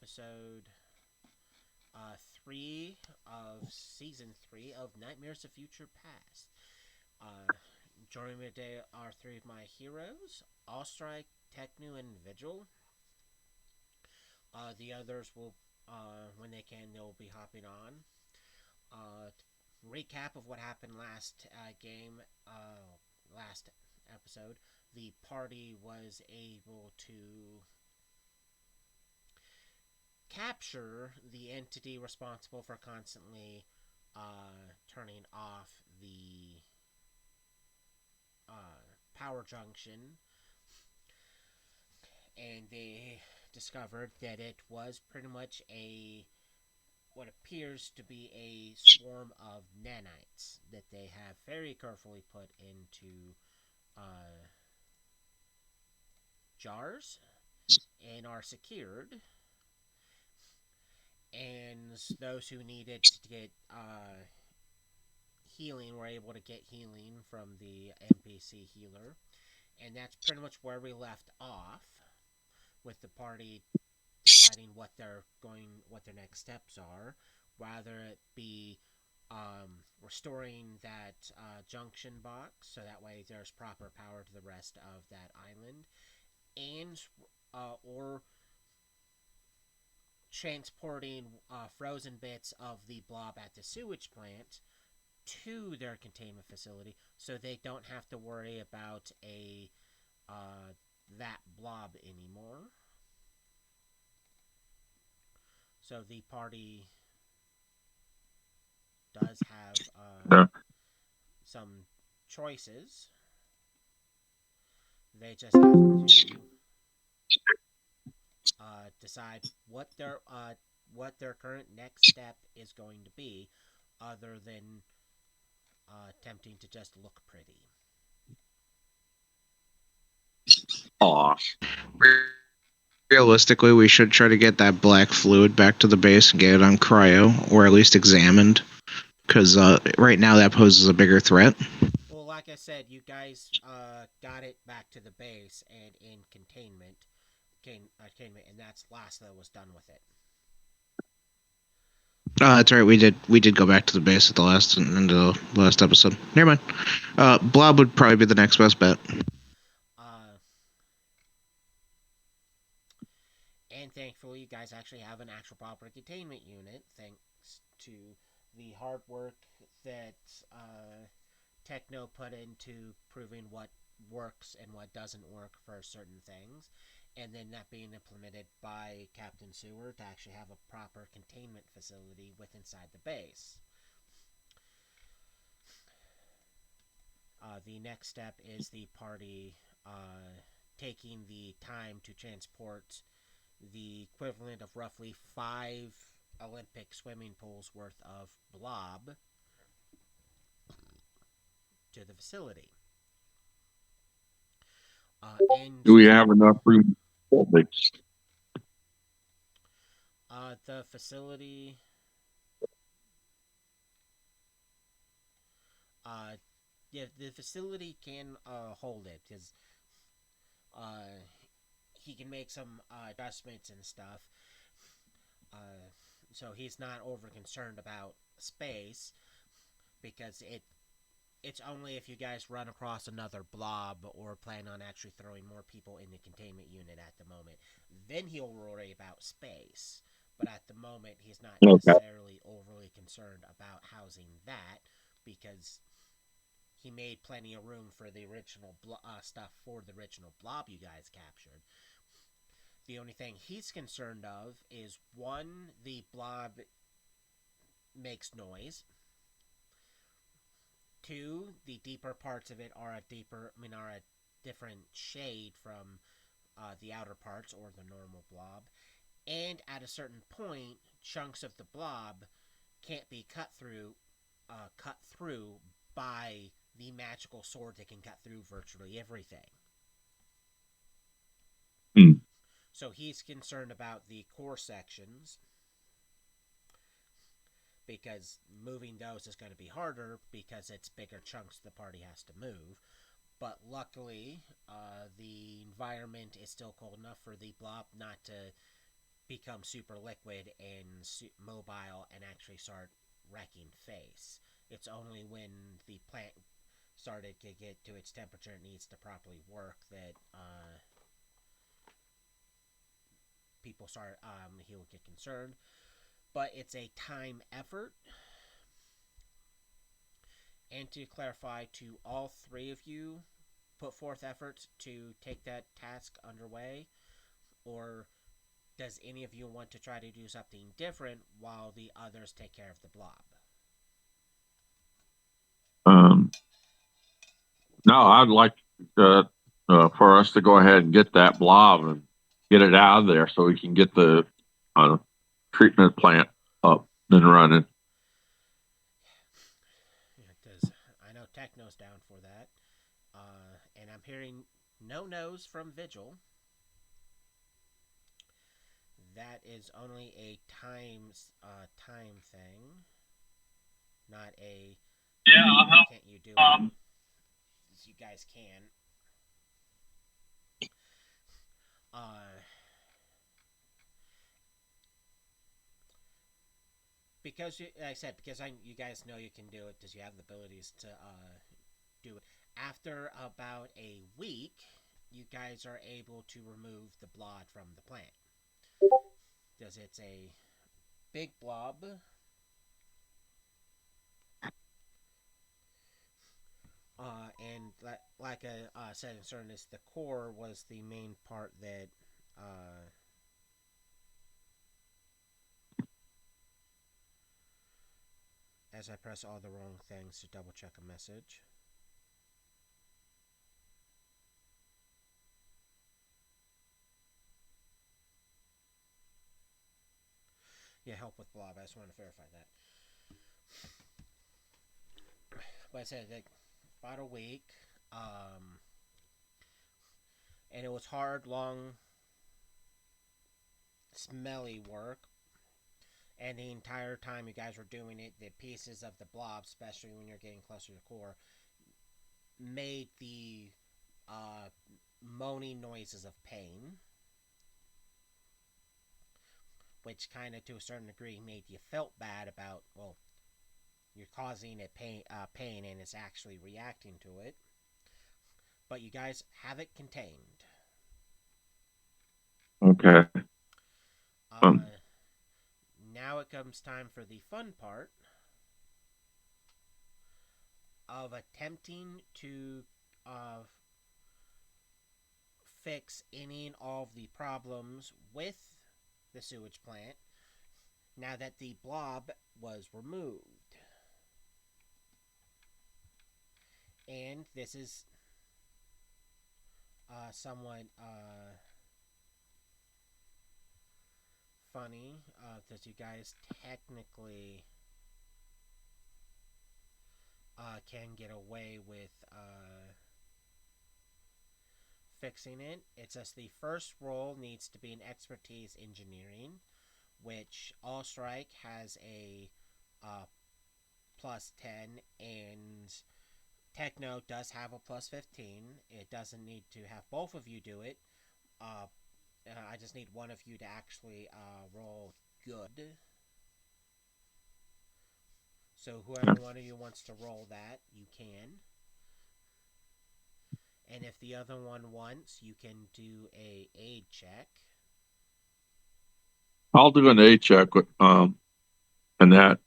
episode 3 of Season 3 of Nightmares of Future Past. Uh, Joining me today are three of my heroes, Allstrike, Techno, and Vigil. The others will, when they can, they'll be hopping on. Recap of what happened last episode. The party was able to capture the entity responsible for constantly turning off the power junction, and they discovered that it was pretty much a what appears to be a swarm of nanites that they have very carefully put into jars and are secured. And those who needed to get healing were able to get healing from the NPC healer. And that's pretty much where we left off, with the party deciding what their next steps are, whether it be restoring that junction box so that way there's proper power to the rest of that island, and or transporting frozen bits of the blob at the sewage plant to their containment facility so they don't have to worry about a that blob anymore. So the party does have Yeah. some choices. They just have to decide what their current next step is going to be, other than attempting to just look pretty. Aw. Realistically, we should try to get that black fluid back to the base and get it on cryo, or at least examined, because right now that poses a bigger threat. Well, like I said, you guys got it back to the base and in containment, and that's last that was done with it. That's right. We did go back to the base at the last episode. Never mind. Blob would probably be the next best bet. Uh, and thankfully, you guys actually have an actual proper containment unit, thanks to the hard work that Techno put into proving what works and what doesn't work for certain things, and then that being implemented by Captain Sewer to actually have a proper containment facility with inside the base. The next step is the party taking the time to transport the equivalent of roughly 5 Olympic swimming pools worth of blob to the facility. And Do we to have enough room for this? the facility, uh, yeah, the facility can hold it because uh, he can make some adjustments and stuff. Uh, so he's not over concerned about space because it's only if you guys run across another blob or plan on actually throwing more people in the containment unit at the moment, then he'll worry about space. But at the moment, he's not Okay. necessarily overly concerned about housing that because he made plenty of room for the original stuff for the original blob you guys captured. The only thing he's concerned of is one, the blob makes noise. Two, the deeper parts of it are a different shade from the outer parts or the normal blob. And at a certain point, chunks of the blob can't be cut through by the magical sword that can cut through virtually everything. Hmm. So he's concerned about the core sections because moving those is going to be harder because it's bigger chunks the party has to move. But luckily, the environment is still cold enough for the blob not to become super liquid and mobile and actually start wrecking face. It's only when the plant started to get to its temperature it needs to properly work that people start he will get concerned. But it's a time effort. And to clarify, to all three of you, put forth efforts to take that task underway, or does any of you want to try to do something different while the others take care of the blob? Um, no, I'd like for us to go ahead and get that blob and get it out of there so we can get the uh, treatment plant up and running. Because I know Techno's down for that. And I'm hearing no no's from Vigil. That is only a time thing, not a Yeah, can I'll or help. can't you do it. You guys can. Uh, because like I said, because you guys know you can do it, because you have the abilities to do it. After about a week, you guys are able to remove the blob from the plant. Because it's a big blob. And like I said in Cernus, the core was the main part that. As I press all the wrong things to double check a message. Yeah, help with blob. I just want to verify that. But I said like about a week, and it was hard, long, smelly work. And the entire time you guys were doing it, the pieces of the blob, especially when you're getting closer to the core, made the uh, moaning noises of pain, which kind of to a certain degree made you felt bad about, well, you're causing it pain and it's actually reacting to it. But you guys have it contained. Okay. Um, Uh, Now it comes time for the fun part of attempting to uh, fix any and all of the problems with the sewage plant now that the blob was removed. And this is somewhat funny because you guys technically can get away with fixing it. It's just the first roll needs to be an expertise engineering, which All Strike has a uh, plus 10, and Techno does have a plus 15. It doesn't need to have both of you do it. Uh, I just need one of you to actually roll good. So whoever one of you wants to roll that, you can. And if the other one wants, you can do a aid check. I'll do an A check with and that.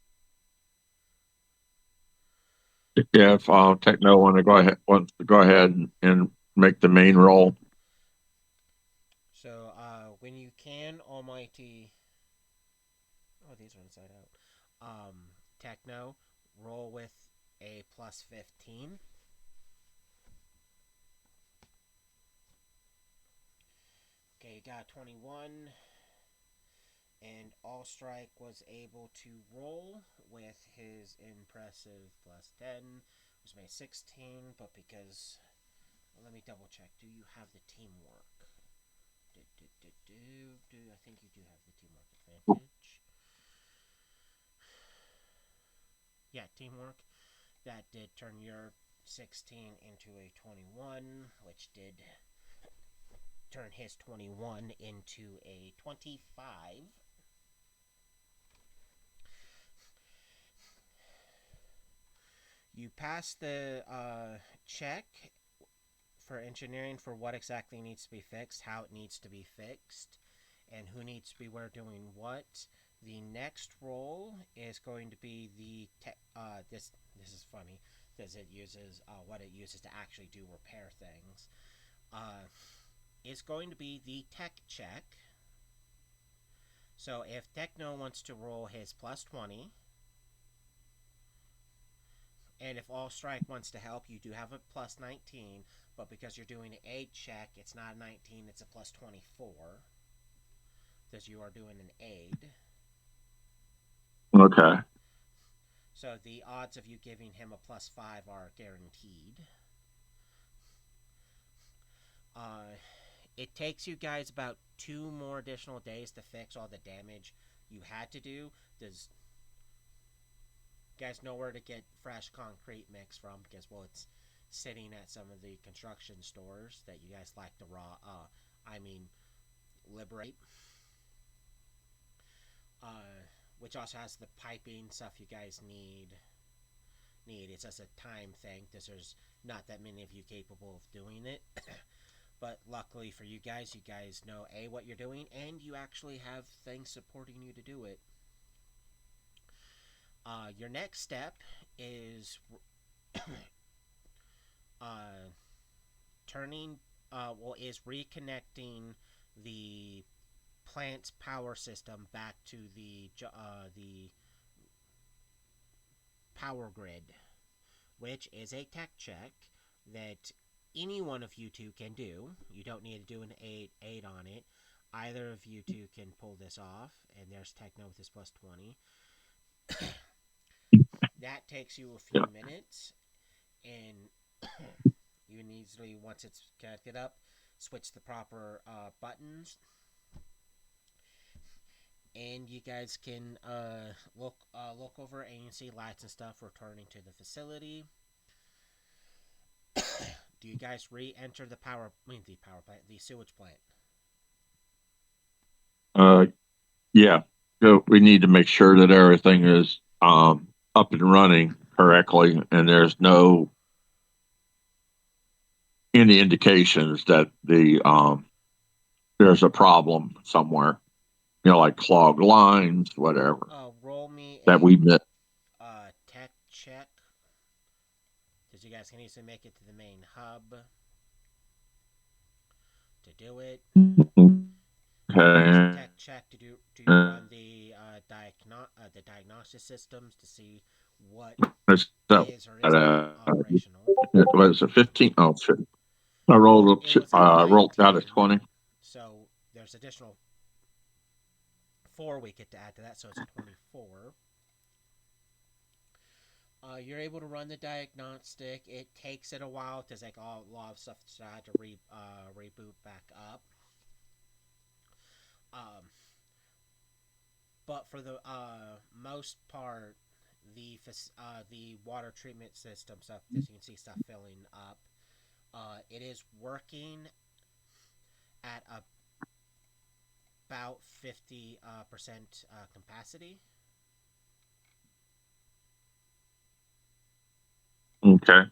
Yeah, if Techno wants to go ahead and make the main roll. So when you can, Almighty. Oh, these are inside out. Techno, roll with a plus 15. Okay, you got 21. And All Strike was able to roll with his impressive plus 10, which made 16. But because. Well, let me double check. Do you have the teamwork? I think you do have the teamwork advantage. Yeah, teamwork. That did turn your 16 into a 21, which did turn his 21 into a 25. You pass the check for engineering for what exactly needs to be fixed, how it needs to be fixed, and who needs to be where doing what. The next roll is going to be this is funny because it uses what it uses to actually do repair things. It's going to be the tech check. So if Techno wants to roll his plus 20, and if All Strike wants to help, you do have a plus 19, but because you're doing an aid check, it's not a 19, it's a plus 24, because you are doing an aid. Okay. So the odds of you giving him a plus 5 are guaranteed. Uh, it takes you guys about 2 more additional days to fix all the damage you had to do. Does you guys know where to get fresh concrete mix from? Because, well, it's sitting at some of the construction stores that you guys like to liberate. Which also has the piping stuff you guys need. It's just a time thing because there's not that many of you capable of doing it. But luckily for you guys know what you're doing, and you actually have things supporting you to do it. Your next step is uh, turning, is reconnecting the plant's power system back to the power grid, which is a tech check that any one of you two can do. You don't need to do an aid on it. Either of you two can pull this off, and there's Techno with his plus 20. That takes you a few Yeah. minutes, and you can easily, once it's connected up, switch the proper buttons, and you guys can look over and you can see lights and stuff returning to the facility. Do you guys re-enter the power plant, the sewage plant? Uh, yeah. So we need to make sure that everything is up and running correctly, and there's no any indications that there's a problem somewhere. Like clogged lines, whatever Roll me that a we met. tech check, because you guys can easily make it to the main hub to do it. You can use a Okay. tech check to run the diagnostic systems to see what is or isn't operational. It was a 15. Oh, shit. I Well, rolled it was a rolled out a 19, 20. so there's additional 4 we get to add to that, so it's a 24. You're able to run the diagnostic. It takes it a while because like a lot of stuff had to reboot back up. Um, but for the most part, the water treatment system stuff, as you can see, stuff filling up. It is working at about 50% capacity. Okay.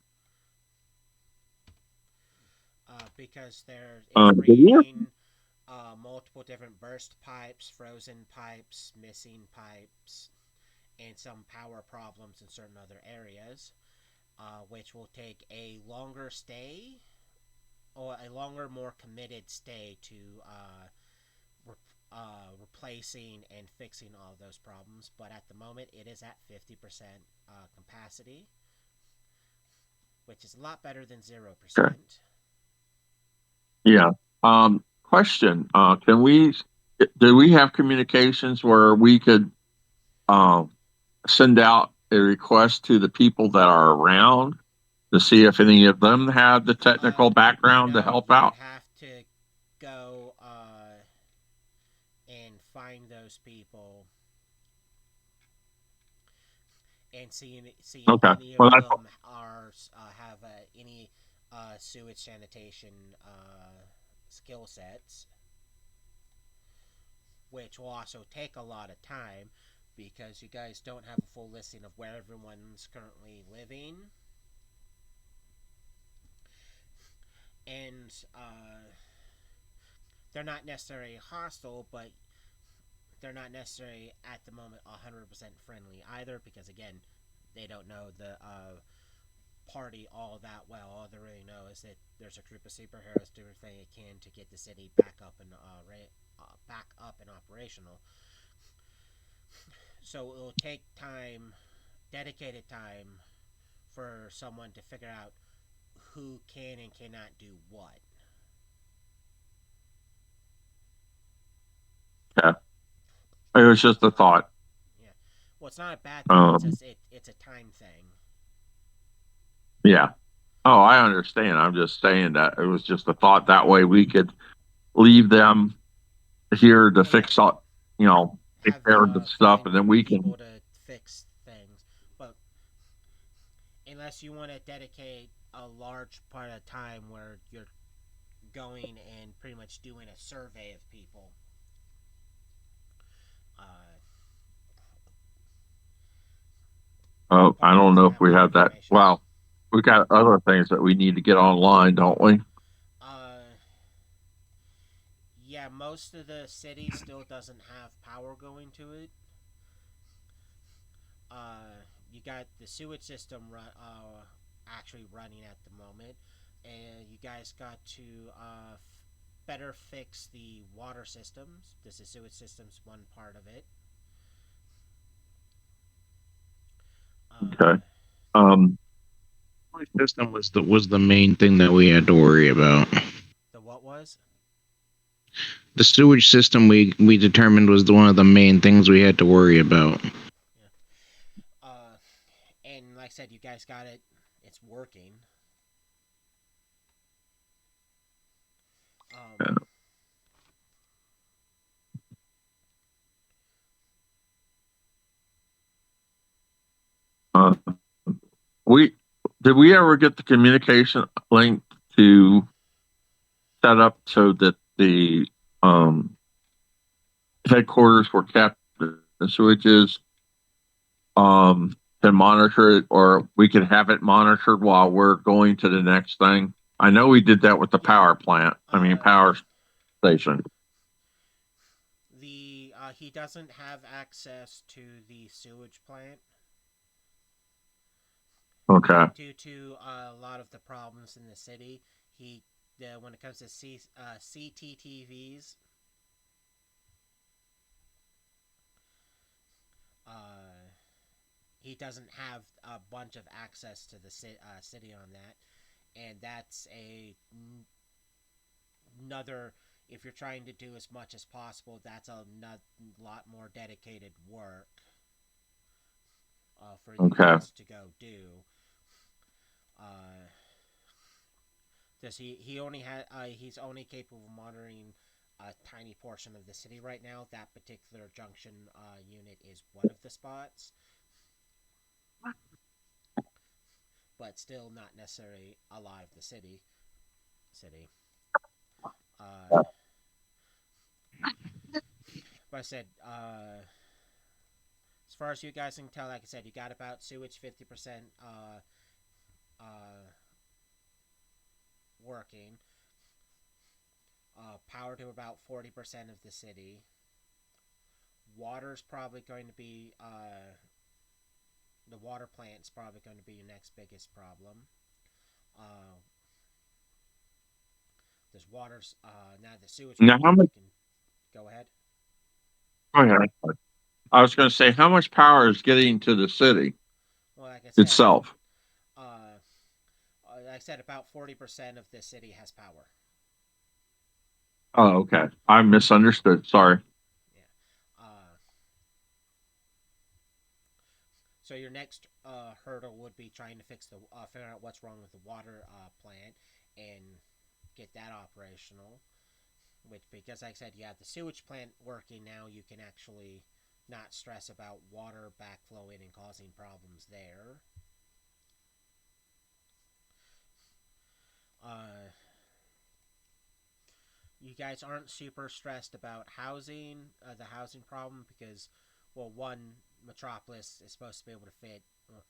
Because it's Do you reading multiple different burst pipes, frozen pipes, missing pipes, and some power problems in certain other areas, which will take a longer stay or a longer, more committed stay to replacing and fixing all of those problems. But at the moment, it is at 50% capacity, which is a lot better than 0%. okay? Yeah. Question. Do we have communications where we could um, send out a request to the people that are around to see if any of them have the technical background to No, help you would out? have to go and find those people and see if Okay. any Well, of that's them are have any sewage sanitation skill sets, which will also take a lot of time because you guys don't have a full listing of where everyone's currently living. And they're not necessarily hostile, but they're not necessarily at the moment 100% friendly either because, again, they don't know the party all that well. All they really know is that there's a group of superheroes doing everything they can to get the city back up and operational. So it'll take time, dedicated time, for someone to figure out who can and cannot do what. Yeah. It was just a thought. Yeah. Well, it's not a bad thing. It's Um, just it's a time thing. yeah. Oh, I understand. I'm just saying that it was just a thought. That way we could leave them here to Oh yeah, fix all, you know, take have care of the stuff, find and then we can. people to fix things, but unless you want to dedicate a large part of time where you're going and pretty much doing a survey of people, uh, Oh, I probably don't need to know if have we more have that. information. Well, we got other things that we need to get online, don't we? Uh, yeah, most of the city still doesn't have power going to it. You got the sewage system actually running at the moment, and you guys got to better fix the water systems. This is sewage systems, one part of it. Okay. Uh, Um, System was the main thing that we had to worry about. the what was? The sewage system we determined was one of the main things we had to worry about. Yeah. And like I said, you guys got it. It's working. Um, uh, we did we ever get the communication link to set up so that the um, headquarters where Captain Sewage is can monitor it, or we can have it monitored while we're going to the next thing. I know we did that with the yeah. power plant. I mean, Uh, power station. the he doesn't have access to the sewage plant Okay. due to a lot of the problems in the city. He when it comes to CTTVs, uh, he doesn't have a bunch of access to the city on that, and that's another. If you're trying to do as much as possible, that's a lot more dedicated work for you Okay. guys to go do. Uh, Does he only had he's only capable of monitoring a tiny portion of the city right now. That particular junction unit is one of the spots, but still not necessarily a lot of the city. City. Uh, but I said, as far as you guys can tell, like I said, you got about sewage 50% working. Power to about 40% of the city. Water's probably going to be the water plant's probably going to be your next biggest problem. Uh, there's water's now the sewage Now, how plant. much? You can go ahead. Okay. I was going to say, how much power is getting to the city Well, itself? uh, like I said, about 40% of the city has power. Oh, okay. I misunderstood. Sorry. Yeah. So your next hurdle would be trying to figure out what's wrong with the water plant and get that operational. Which, because like I said, you have the sewage plant working now, you can actually not stress about water backflowing and causing problems there. Uh, you guys aren't super stressed about housing, the housing problem, because, well, one, Metropolis is supposed to be able to fit, well,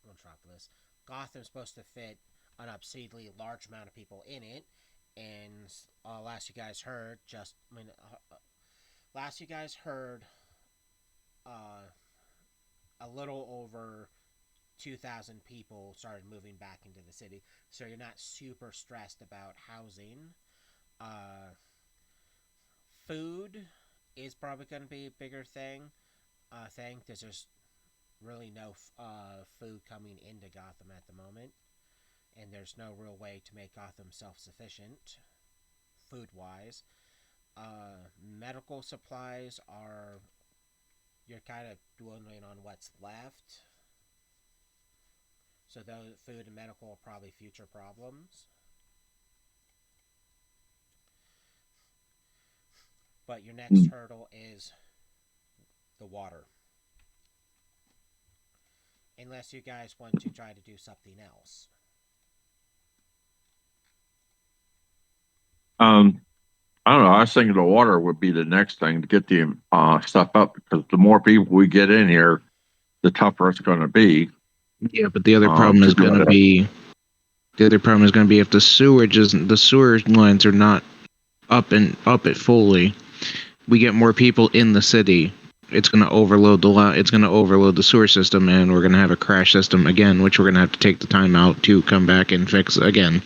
Metropolis, Gotham's supposed to fit an obscenely large amount of people in it, and last you guys heard, last you guys heard, uh, a little over 2,000 people started moving back into the city, so you're not super stressed about housing. Uh, Food is probably going to be a bigger thing because there's really no food coming into Gotham at the moment, and there's no real way to make Gotham self-sufficient food-wise. Medical supplies are, you're kind of dwindling on what's left, so those food and medical are probably future problems. But your next hurdle is the water. Unless you guys want to try to do something else. Um, I don't know. I was thinking the water would be the next thing to get the stuff up because the more people we get in here, the tougher it's going to be. Yeah, but the other problem is going to be if the sewer lines are not up it fully. We get more people in the city. It's going to overload the sewer system, and we're going to have a crash system again, which we're going to have to take the time out to come back and fix again.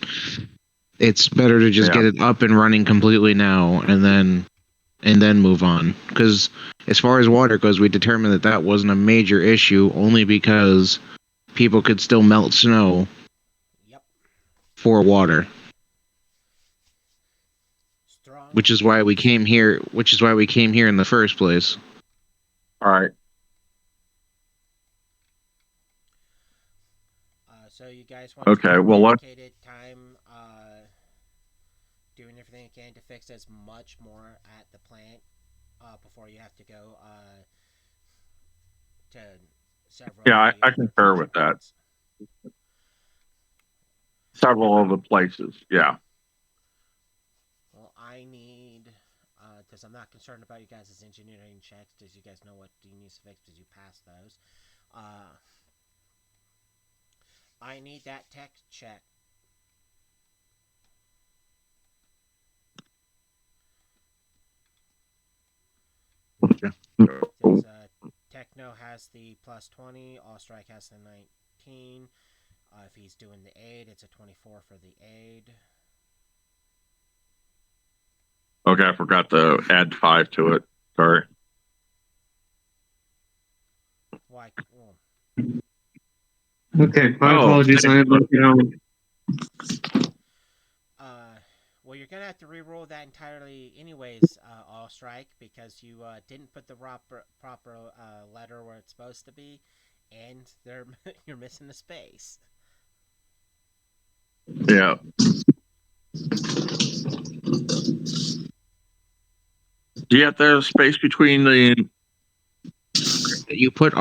It's better to just get it up and running completely now, and then move on. Because as far as water goes, we determined that wasn't a major issue, only because people could still melt snow. Yep. For water. Strong which is why we came here. Which is why we came here in the first place. All right. So you guys want to dedicated time doing everything you can to fix as much more at the plant before you have to go to several. Yeah, I concur with that. Several of the places, yeah. Well, I need, because I'm not concerned about you guys' engineering checks, because you guys know what you need to fix because you passed those. I need that tech check. Because Techno has the plus 20, All Strike has the 19. If he's doing the aid, it's a 24 for the aid. Okay, I forgot to add 5 to it. Sorry. Why? Well, okay, my apologies. I am looking out. Well, you're gonna have to re-roll that entirely, anyways, All Strike, because you didn't put the proper letter where it's supposed to be, and you're missing the space. Yeah. Do you have to have a space between the? You put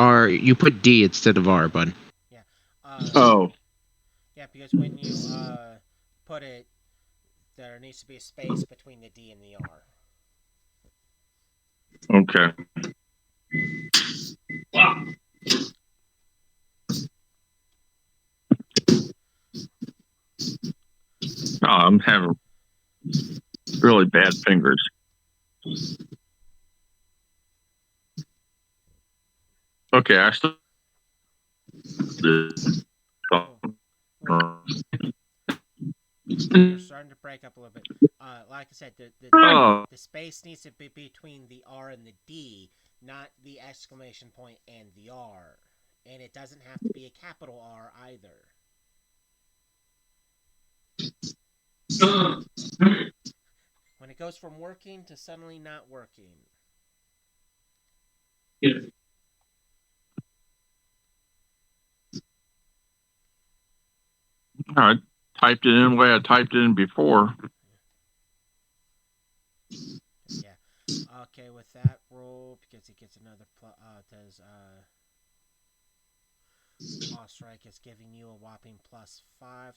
D instead of R, bud. Yeah. Yeah, because when you put it, there needs to be a space between the D and the R. Okay. Wow. Oh, I'm having really bad fingers. Okay, I still. You're starting to break up a little bit. Like I said, the space needs to be between the R and the D, not the exclamation point and the R. And it doesn't have to be a capital R either. When it goes from working to suddenly not working. Yeah. I typed it in the way I typed it in before. Yeah. Okay, with that roll, because it gets another does All Strike is giving you a whopping plus 5, 28.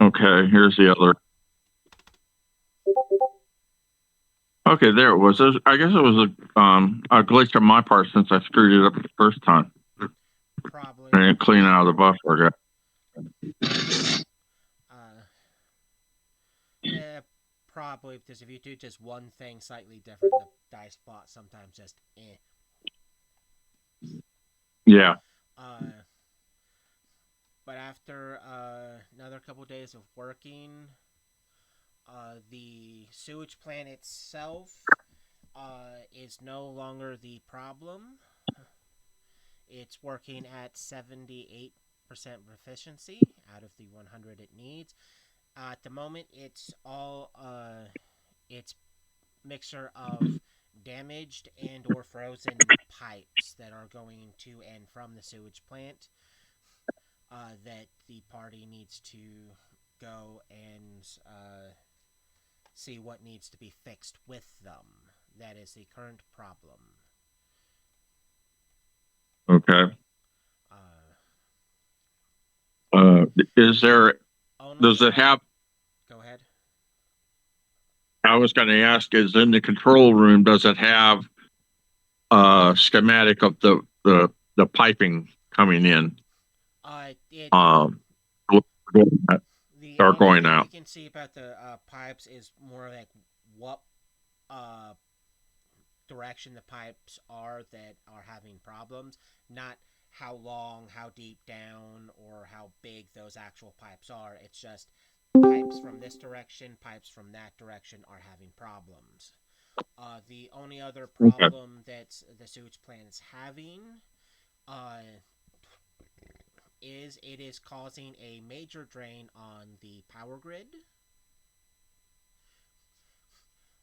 Okay, here's the other. Okay, there it was. I guess it was a glitch on my part since I screwed it up the first time. Probably. I didn't clean out the buffer. Yeah, probably, because if you do just one thing slightly different, the dice plot sometimes just Yeah. But after another couple days of working, the sewage plant itself is no longer the problem. It's working at 78% efficiency out of the 100 it needs. At the moment, it's all it's mixture of damaged and or frozen pipes that are going to and from the sewage plant that the party needs to go and see what needs to be fixed with them. That is the current problem. Okay. Is there? Does it have? Go ahead. I was going to ask: is in the control room? Does it have a schematic of the piping coming in? The Or only going thing out. you can see about the pipes is more like what direction the pipes are that are having problems, not how long, how deep down, or how big those actual pipes are. It's just pipes from this direction, pipes from that direction are having problems. The only other problem that the sewage plant is having is it is causing a major drain on the power grid,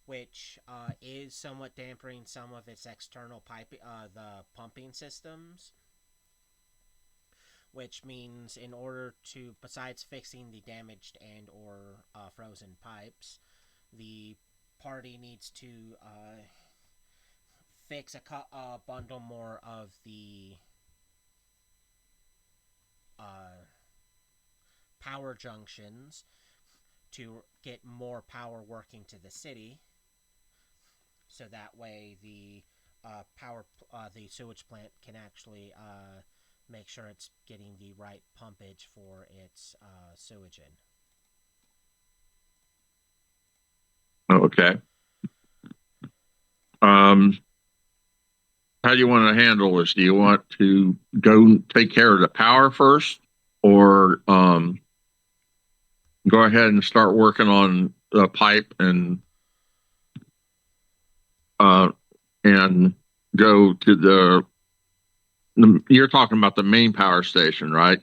which is somewhat dampening some of its external the pumping systems. Which means, in order to, besides fixing the damaged and or frozen pipes, the party needs to fix a bundle more of the power junctions to get more power working to the city, so that way the the sewage plant can actually make sure it's getting the right pumpage for its sewage in. Okay. How do you want to handle this? Do you want to go take care of the power first, or go ahead and start working on the pipe and go to the you're talking about the main power station, right?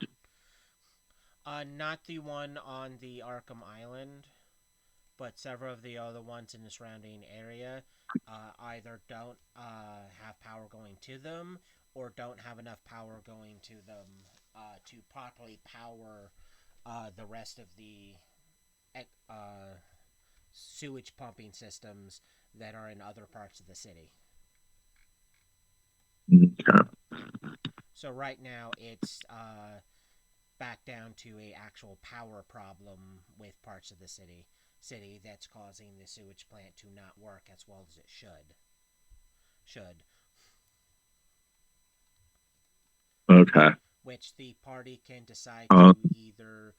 Not the one on the Arkham Island, but several of the other ones in the surrounding area either don't have power going to them or don't have enough power going to them to properly power the rest of the sewage pumping systems that are in other parts of the city. Okay. So right now it's back down to a actual power problem with parts of the city that's causing the sewage plant to not work as well as it should. Okay. Which the party can decide to either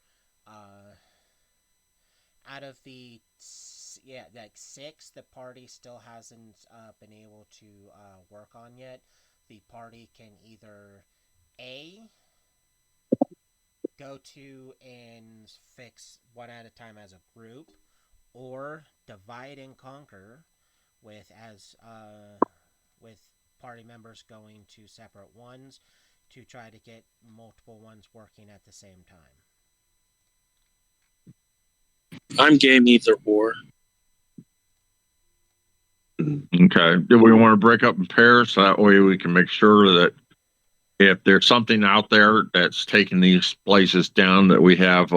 out of the like 6 the party still hasn't been able to work on yet. The party can either A, go to and fix one at a time as a group, or divide and conquer with party members going to separate ones to try to get multiple ones working at the same time. I'm game either or. Okay. Do we want to break up in pairs so that way we can make sure that if there's something out there that's taking these places down, that we have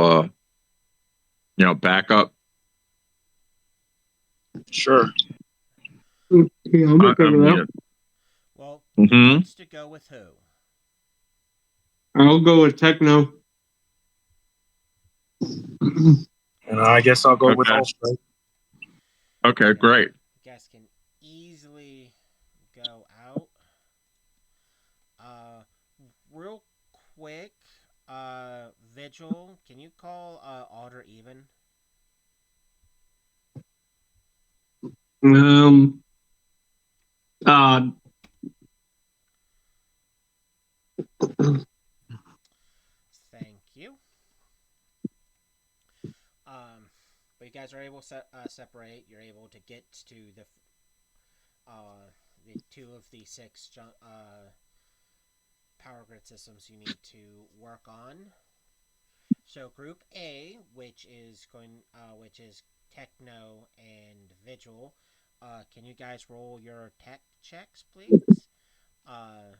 backup? Sure. Okay, I'll make that. Well, who wants to go with who? I'll go with Techno. And I guess I'll go with Okay. all strike. Okay, great. You guys can easily go out. Uh, real quick, Vigil, can you call odd or even? Um. Uh. Thank you. But you guys are able to separate. You're able to get to the two of the six power grid systems you need to work on. So Group A, which is Techno and Vigil, can you guys roll your tech checks, please? Uh,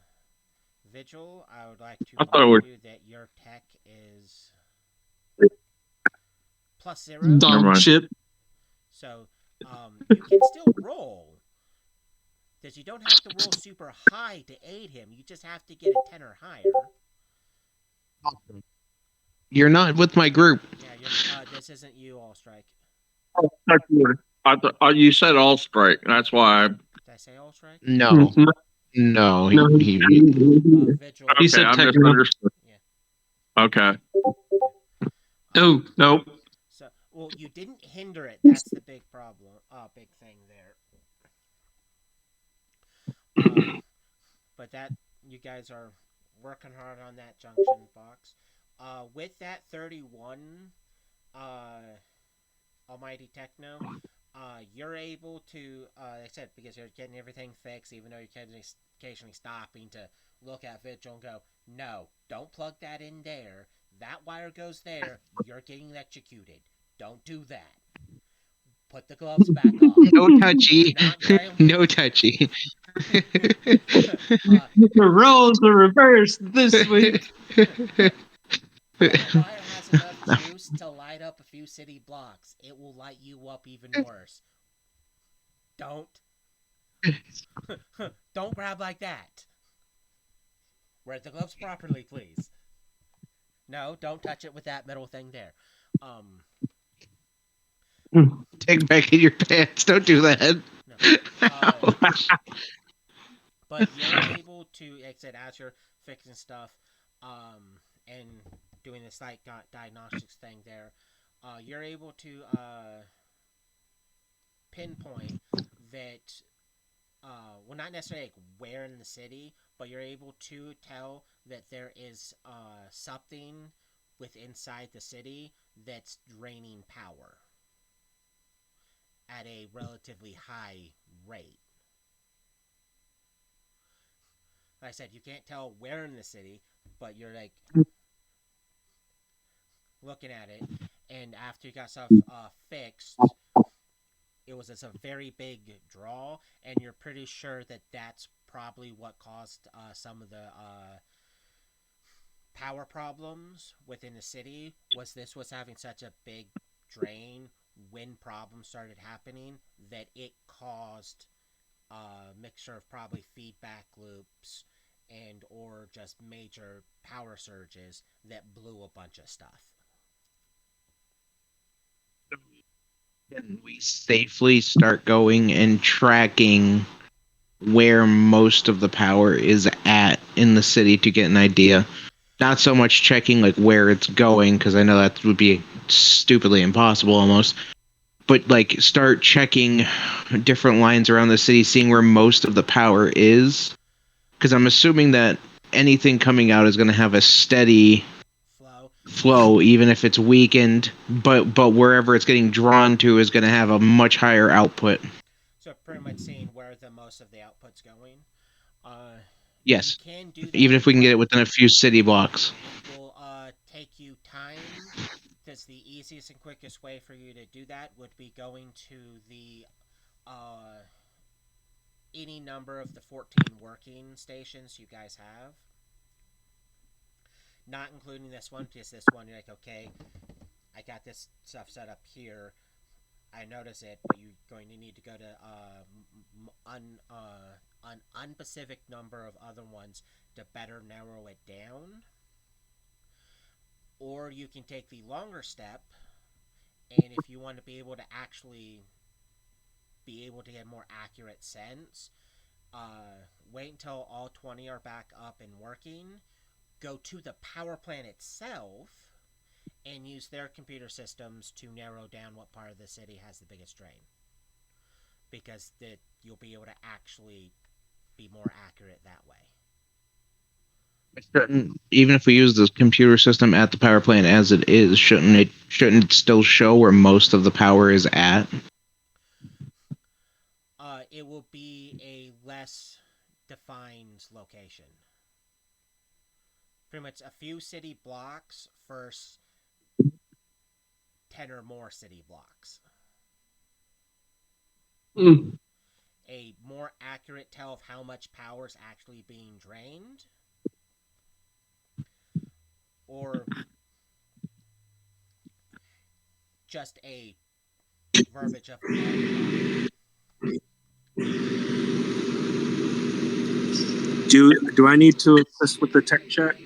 Vigil, I would like to I thought it remind was. you that your tech is +0. Never Dog mind. shit. So you can still roll. Because you don't have to roll super high to aid him. You just have to get a 10 or higher. You're not with my group. Yeah, this isn't you, All Strike. You said all strike. That's why. Did I say All Strike? No, no. No. Vigil. He Okay, said I techno. misunderstood. Yeah. Okay. Oh no. So, well, you didn't hinder it. That's the big problem. Big thing there. But that you guys are working hard on that junction box. With that 31, Almighty Techno, you're able to, like I said, because you're getting everything fixed, even though you're occasionally stopping to look at Vigil and go, no, don't plug that in there. That wire goes there. You're getting electrocuted. Don't do that. Put the gloves back on. No touchy. Not very. No touchy. The roles are reversed this week. That wire has enough juice to light up a few city blocks. It will light you up even worse. Don't. Don't grab like that. Wear the gloves properly, please. No, don't touch it with that metal thing there. Take back in your pants. Don't do that. No. But you're able to, like I said, as you're fixing stuff, and doing this like diagnostics thing there, you're able to pinpoint that. Well, not necessarily like where in the city, but you're able to tell that there is something with inside the city that's draining power at a relatively high rate. Like I said, you can't tell where in the city, but you're like looking at it, and after you got stuff fixed, it was a very big draw, and you're pretty sure that that's probably what caused some of the power problems within the city. This was having such a big drain when problems started happening that it caused a mixture of probably feedback loops and or just major power surges that blew a bunch of stuff. Can we safely start going and tracking where most of the power is at in the city to get an idea? Not so much checking like where it's going, because I know that would be stupidly impossible almost. But like start checking different lines around the city, seeing where most of the power is. Because I'm assuming that anything coming out is going to have a steady flow, even if it's weakened. But wherever it's getting drawn to is going to have a much higher output. So pretty much seeing where the most of the output's going. Yes. You can do that, Even if we can get it within a few city blocks. It will take you time, because the easiest and quickest way for you to do that would be going to the any number of the 14 working stations you guys have. Not including this one, because this one you're like, okay, I got this stuff set up here. I notice it, but you're going to need to go to an unspecific number of other ones to better narrow it down. Or you can take the longer step, and if you want to be able to actually be able to get more accurate sense, wait until all 20 are back up and working, go to the power plant itself, and use their computer systems to narrow down what part of the city has the biggest drain. Because you'll be able to actually be more accurate that way. Shouldn't, even if we use the computer system at the power plant as it is, shouldn't it still show where most of the power is at? It will be a less defined location. Pretty much a few city blocks versus 10 or more city blocks. Mm. A more accurate tell of how much power is actually being drained, or just a verbiage of all done. Do I need to assist with the tech check?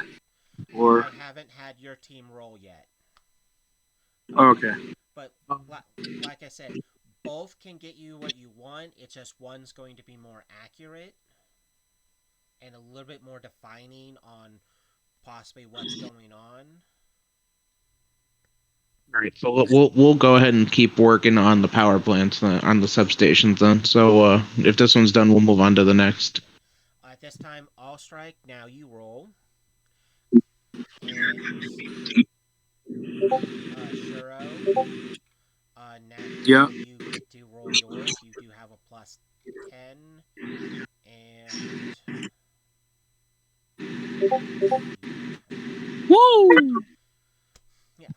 Or I haven't had your team roll yet. okay. But like I said, both can get you what you want. It's just one's going to be more accurate and a little bit more defining on possibly what's going on. All right, so we'll go ahead and keep working on the power plants, on the substations then. So if this one's done, we'll move on to the next. At this time, all strike. Now you roll. And Shuro, Yeah. now you get to roll yours. You do have a plus 10. And Woo! yeah.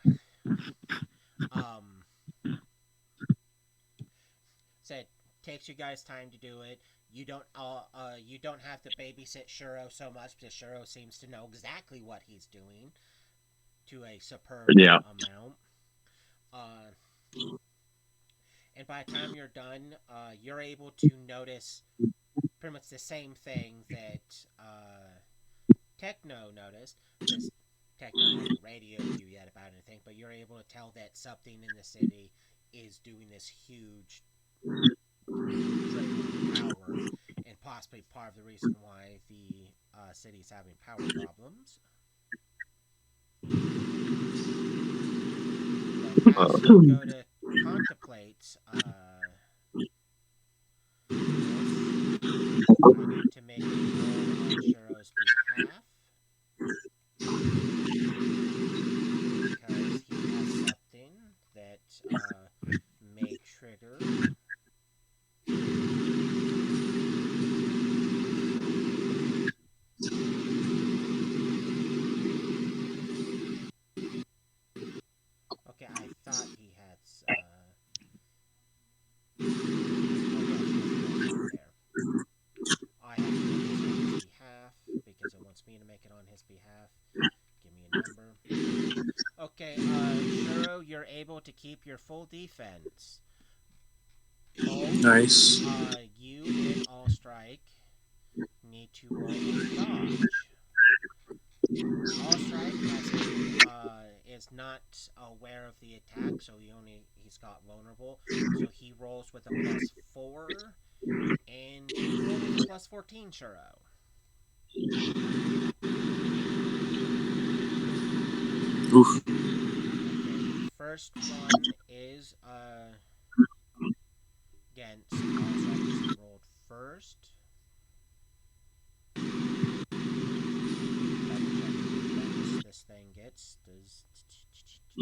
So it takes you guys time to do it. You don't have to babysit Shuro so much because Shuro seems to know exactly what he's doing to a superb amount. And by the time you're done, you're able to notice pretty much the same thing that Techno noticed. Because Techno hasn't radioed you yet about anything, but you're able to tell that something in the city is doing this huge drain power, and possibly part of the reason why the city's having power problems. But as you go to contemplate this, I need to make a roll on Shuro's behalf. Because he has something that may trigger. Okay, I thought he had. Oh yes, he has right there. I have to make this on his behalf because it wants me to make it on his behalf. Give me a number. Okay, Shuro, you're able to keep your full defense. Both, Nice. you and All Strike need to roll a dodge. All Strike is not aware of the attack, so he's got vulnerable. So he rolls with a +4, and you roll with a +14, Shuro. Oof. Okay, first one is against All Strike because he rolled first. Double checking the bonus this thing gets. Does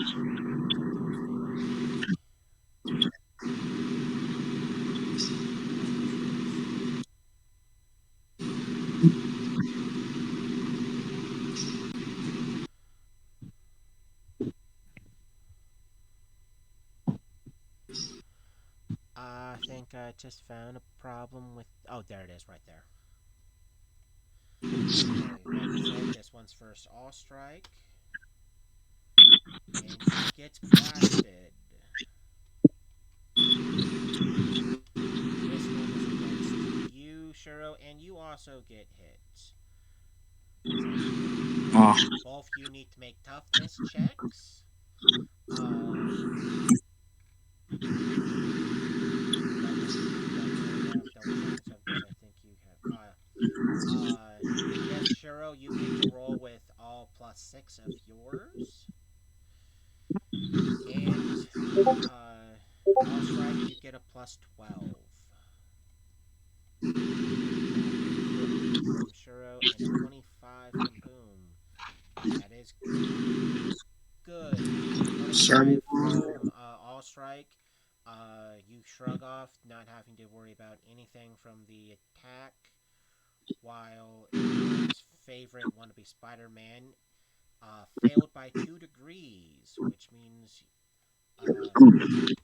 sometimes they let me. I think I just found a problem with. Oh, there it is, right there. Okay, like I said, this one's first All Strike. And he gets blasted. This one is against you, Shuro, and you also get hit. Oh, Both you need to make toughness checks. Let me double check this out because I think you have. Yes, Shiro, you get to roll with all +6 of yours, and all strike you get a +12. Got a 50 from Shiro and a 25 from Boom. That is good. 25 from All Strike. You shrug off, not having to worry about anything from the attack. While his favorite wannabe Spider-Man failed by 2 degrees, which means you're not only taking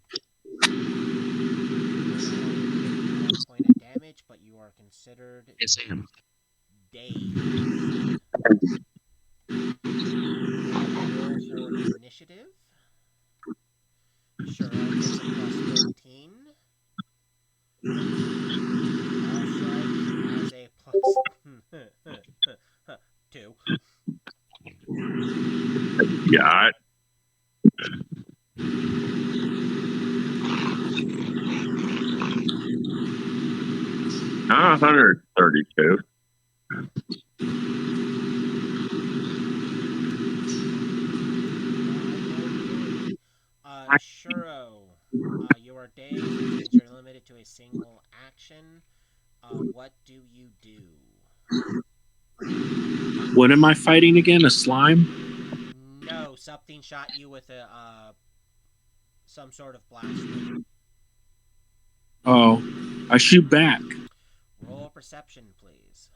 1 point of damage, but you are considered It's him. dazed. Go ahead and roll for initiative. Shiro gets a +13. All Strike has a +2. Yeah, 132. One more killing. Shuro, you are dazed, which means you're limited to a single action. What do you do? what am I fighting again? A slime? No, something shot you with a some sort of blaster. Oh, I shoot back. Roll perception, please.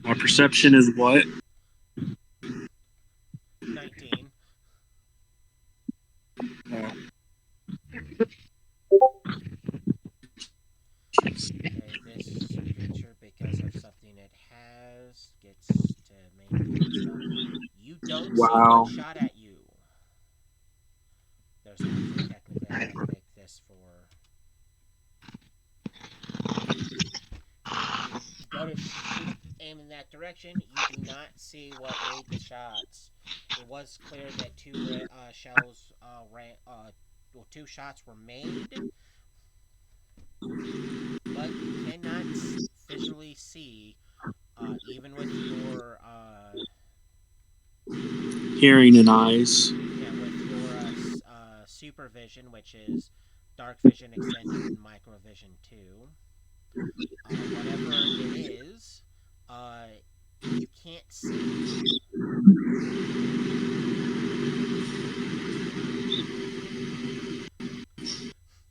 My perception is what? 19. Oh. Okay, this creature, because of something it has, gets to maintain stuff. You don't see what Wow. shot at you. There's actually technically I gotta make this for. You go to shoot, aim in that direction. You do not see what made the shots. It was clear that shells well, 2 shots were made, but you cannot visually see, even with your Hearing and eyes. supervision, which is dark vision extended and microvision 2. Whatever it is, uh, you can't see.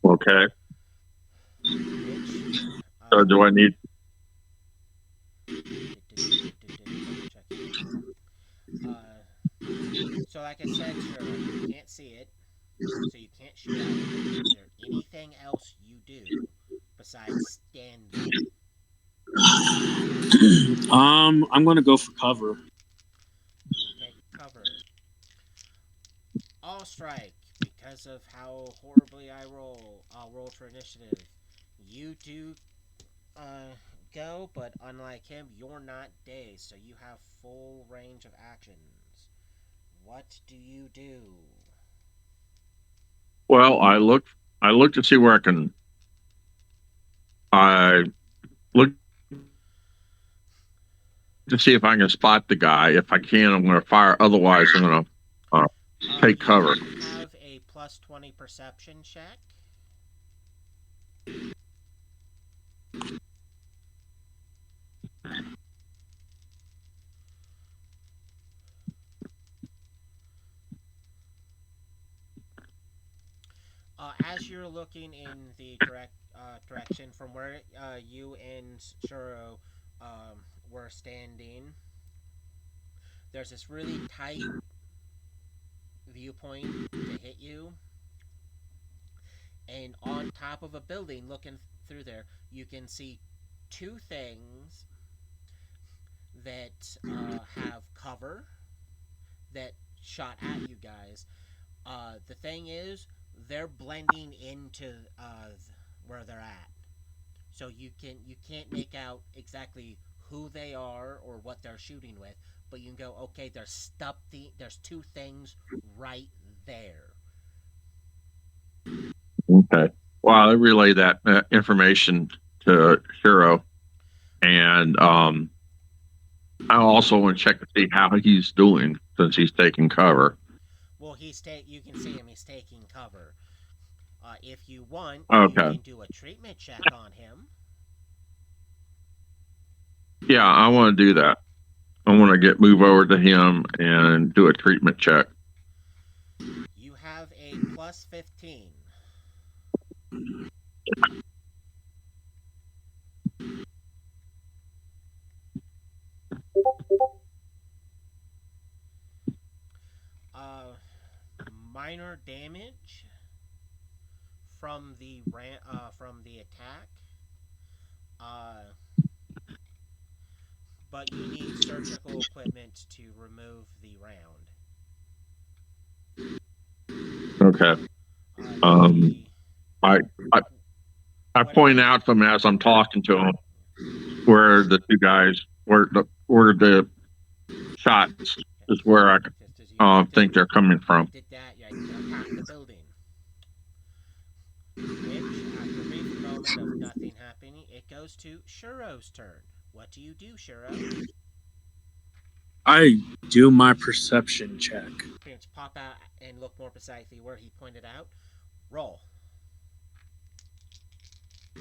Okay. Which, So do I need? double checking here. So like I said, Shiro, you can't see it, so you can't shoot at it. Is there anything else you do besides standing? I'm gonna go for cover. You take cover. All strike. Because of how horribly I'll roll for initiative. You do uh, go, but unlike him, you're not dazed, so you have full range of actions. What do you do? Well, I look to see where I can. I look to see if I can spot the guy. If I can, I'm going to fire. Otherwise, I'm going to take cover. You have a +20 perception check. As you're looking in the direction from where you and Shuro were standing, there's this really tight viewpoint to hit you, and on top of a building, looking through there, you can see 2 things that have cover that shot at you guys. The thing is, they're blending into where they're at, so you can't make out exactly who they are or what they're shooting with, but you can go, okay, there's two things right there. Okay. Well, I relay that information to Shiro, and I also want to check to see how he's doing since he's taking cover. Well, you can see him. He's taking cover. If you want, you Okay. can do a treatment check on him. Yeah, I want to do that. I want to move over to him and do a treatment check. You have a plus 15. Uh, Minor damage from the attack. Uh, but you need surgical equipment to remove the round. Okay. The I I, I whatever. point out to him as I'm talking to him where the two guys where the shots is where I Just as you think they're coming from. did that, you attack the building. Which, after a brief moment of nothing happening, it goes to Shuro's turn. What do you do, Shuro? I do my perception check. Pretty much pop out and look more precisely where he pointed out. Roll.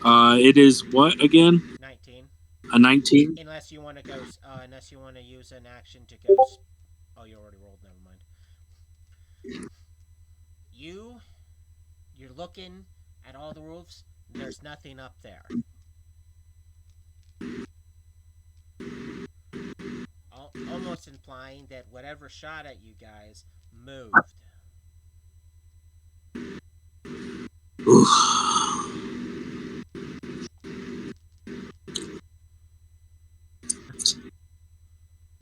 It is what again? 19. A 19? Unless you want to go. Unless you want to use an action to go. Oh, you already rolled. Never mind. You're looking at all the roofs. There's nothing up there. Almost implying that whatever shot at you guys moved.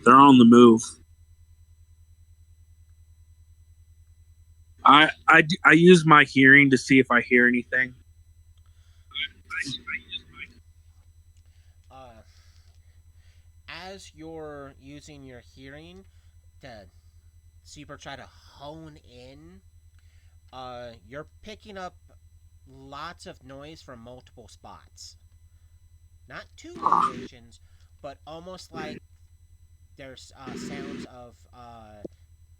They're on the move. I use my hearing to see if I hear anything. Uh, as you're using your hearing to super try to hone in, you're picking up lots of noise from multiple spots. Not two locations, but almost like there's sounds of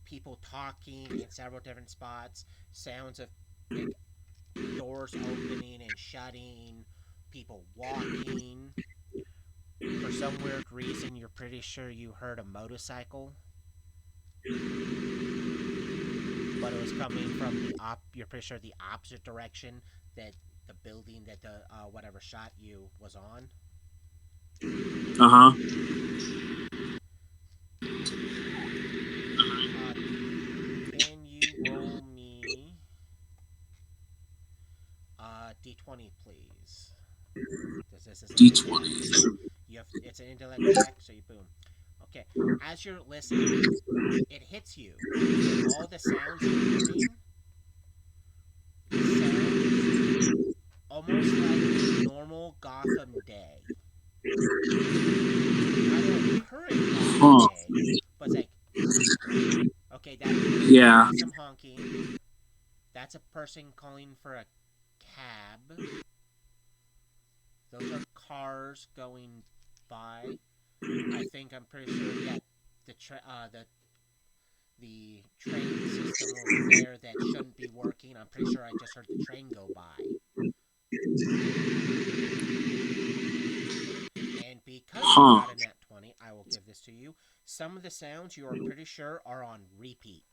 people talking in several different spots, sounds of like, doors opening and shutting, people walking. For some weird reason, you're pretty sure you heard a motorcycle, but it was coming from you're pretty sure the opposite direction that the building that the whatever shot you was on. Uh-huh. Can you roll me d20, please? This is D20. It's an intellect check, so you boom. Okay, as you're listening, it hits you that all the sounds you're hearing sounds almost like a normal Gotham day. Not a current Gotham day, but it's like, okay, that's some honking. That's a person calling for a cab. Those are cars going by. I'm pretty sure, yeah, the train system over there that shouldn't be working. I'm pretty sure I just heard the train go by. And because you got a nat 20, I will give this to you. Some of the sounds you are pretty sure are on repeat.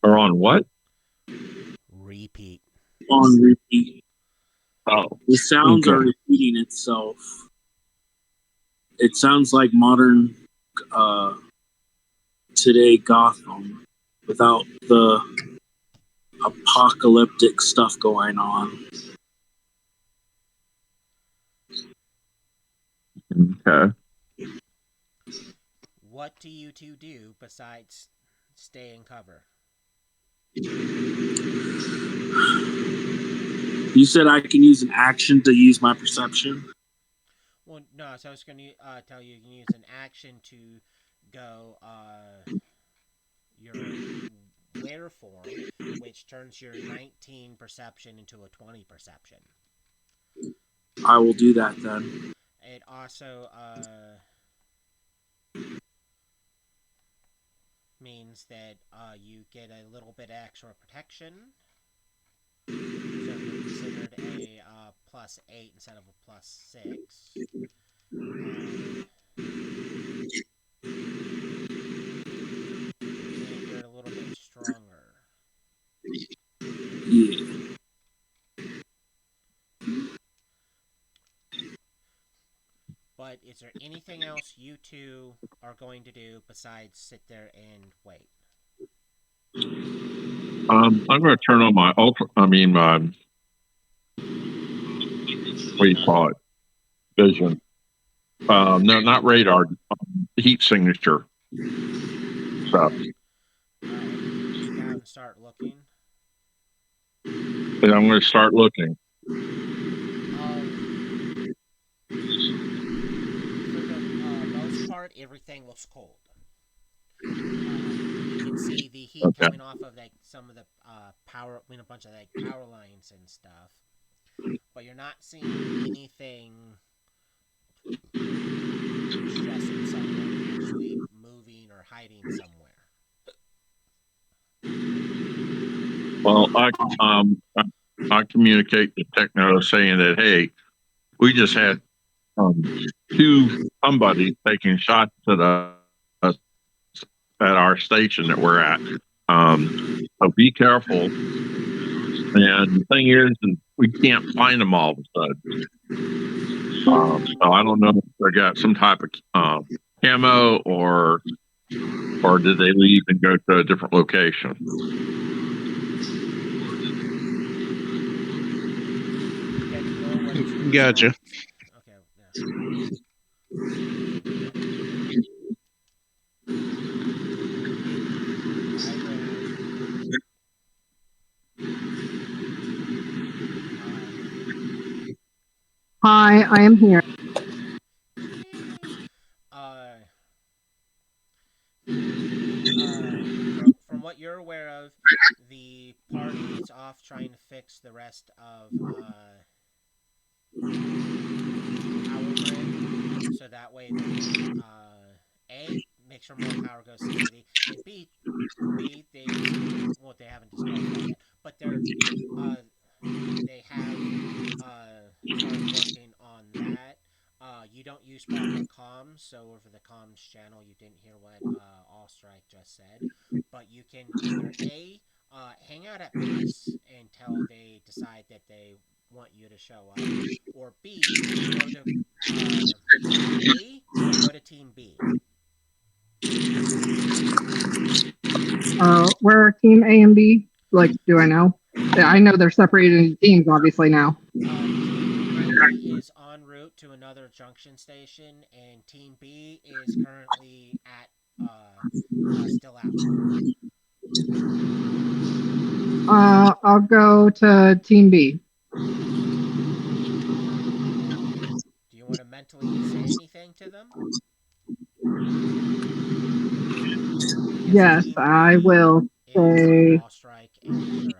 Or on what? Repeat. On repeat. Oh, The sounds are repeating itself. It sounds like modern today Gotham without the apocalyptic stuff going on. Okay. What do you two do besides stay in cover? You said I can use an action to use my perception. Well, no. So I was going to tell you can use an action to go your were form, which turns your 19 perception into a 20 perception. I will do that then. It also means that you get a little bit extra protection. So you're considered a +8 instead of a +6. And you're a little bit stronger. Yeah. But is there anything else you two are going to do besides sit there and wait? I'm going to turn on my ultra. I mean, my what do you call it? Vision. No, not radar. Heat signature stuff. And you peek out and start looking. And I'm going to start looking. For the most part, everything looks cold. You can see the heat coming off of like some of the power, a bunch of like power lines and stuff. But you're not seeing anything suggesting someone actually moving or hiding somewhere. Well, I communicate to Techno saying that, hey, we just had somebody taking shots at us at our station that we're at. So be careful. And the thing is we can't find them all of a sudden. So I don't know if they got some type of camo or did they leave and go to a different location? Gotcha. Okay. Yeah. Hi, I am here. From what you're aware of, the party is off trying to fix the rest of the power grid, so that way they can A, make sure more power goes to the city, and B they they haven't disclosed that yet, but they have started working on that. You don't use proper comms, so over the comms channel, you didn't hear what All Strike just said. But you can either A, hang out at base until they decide that they want you to show up, or B, go to Team A or go to Team B. Where are Team A and B? Like, do I know? I know they're separated into teams, obviously, now. Team A is en route to another junction station, and Team B is currently at still out. I'll go to Team B. Do you want to mentally say anything to them? Yes, I will say. All Strike and Zero.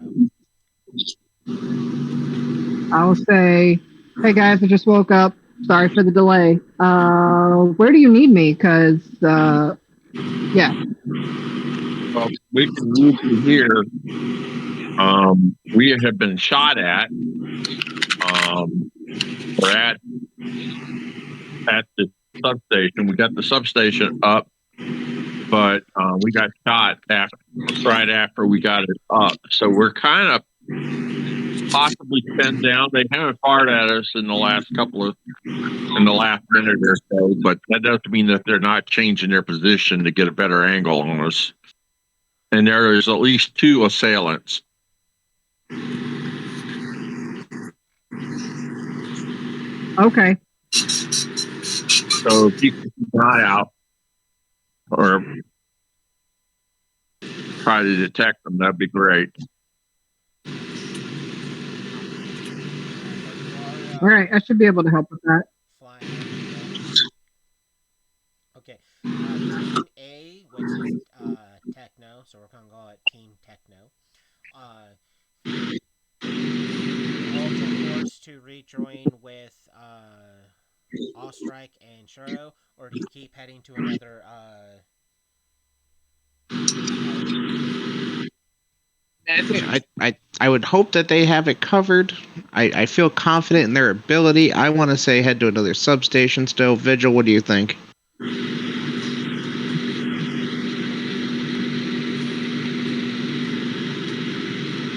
I'll say, hey guys, I just woke up. Sorry for the delay. Where do you need me? Cause yeah. Well, we can move you here. We have been shot at. We're at the substation. We got the substation up, but we got shot right after we got it up. So we're kind of possibly pinned down. They haven't fired at us in the last minute or so, but that doesn't mean that they're not changing their position to get a better angle on us. And there is at least 2 assailants. Okay. So if you can keep an eye out or try to detect them, that'd be great. All right, I should be able to help with that. fly out of the way. Okay. Team A, which is Techno, so we're gonna call it Team Techno. Uh, hold your course to rejoin with Allstrike and Shuro, or do you keep heading to another route? I would hope that they have it covered. I feel confident in their ability. I want to say head to another substation still. Vigil, what do you think?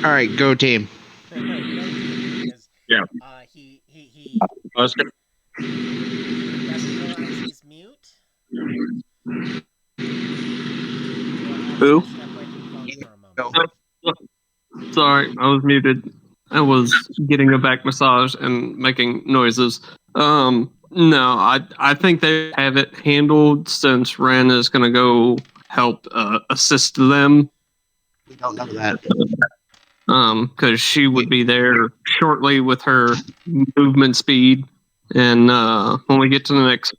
All right, go team. Go team, because Yeah. he Let's get either doesn't realize he's mute, or I just Who? gotta step away from the phone for a Go. moment. Sorry, I was muted. I was getting a back massage and making noises. No, I think they have it handled since Ren is going to go help assist them. We don't know that. Because she would be there shortly with her movement speed. And when we get to the next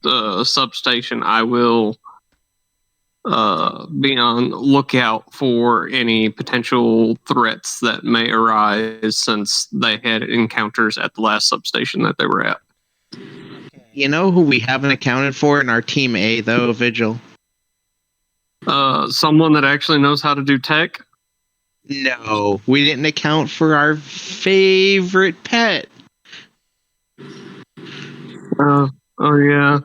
substation, I will be on lookout for any potential threats that may arise since they had encounters at the last substation that they were at. Okay. You know who we haven't accounted for in our team A though, Vigil? Someone that actually knows how to do tech. No, we didn't account for our favorite pet. Oh yeah.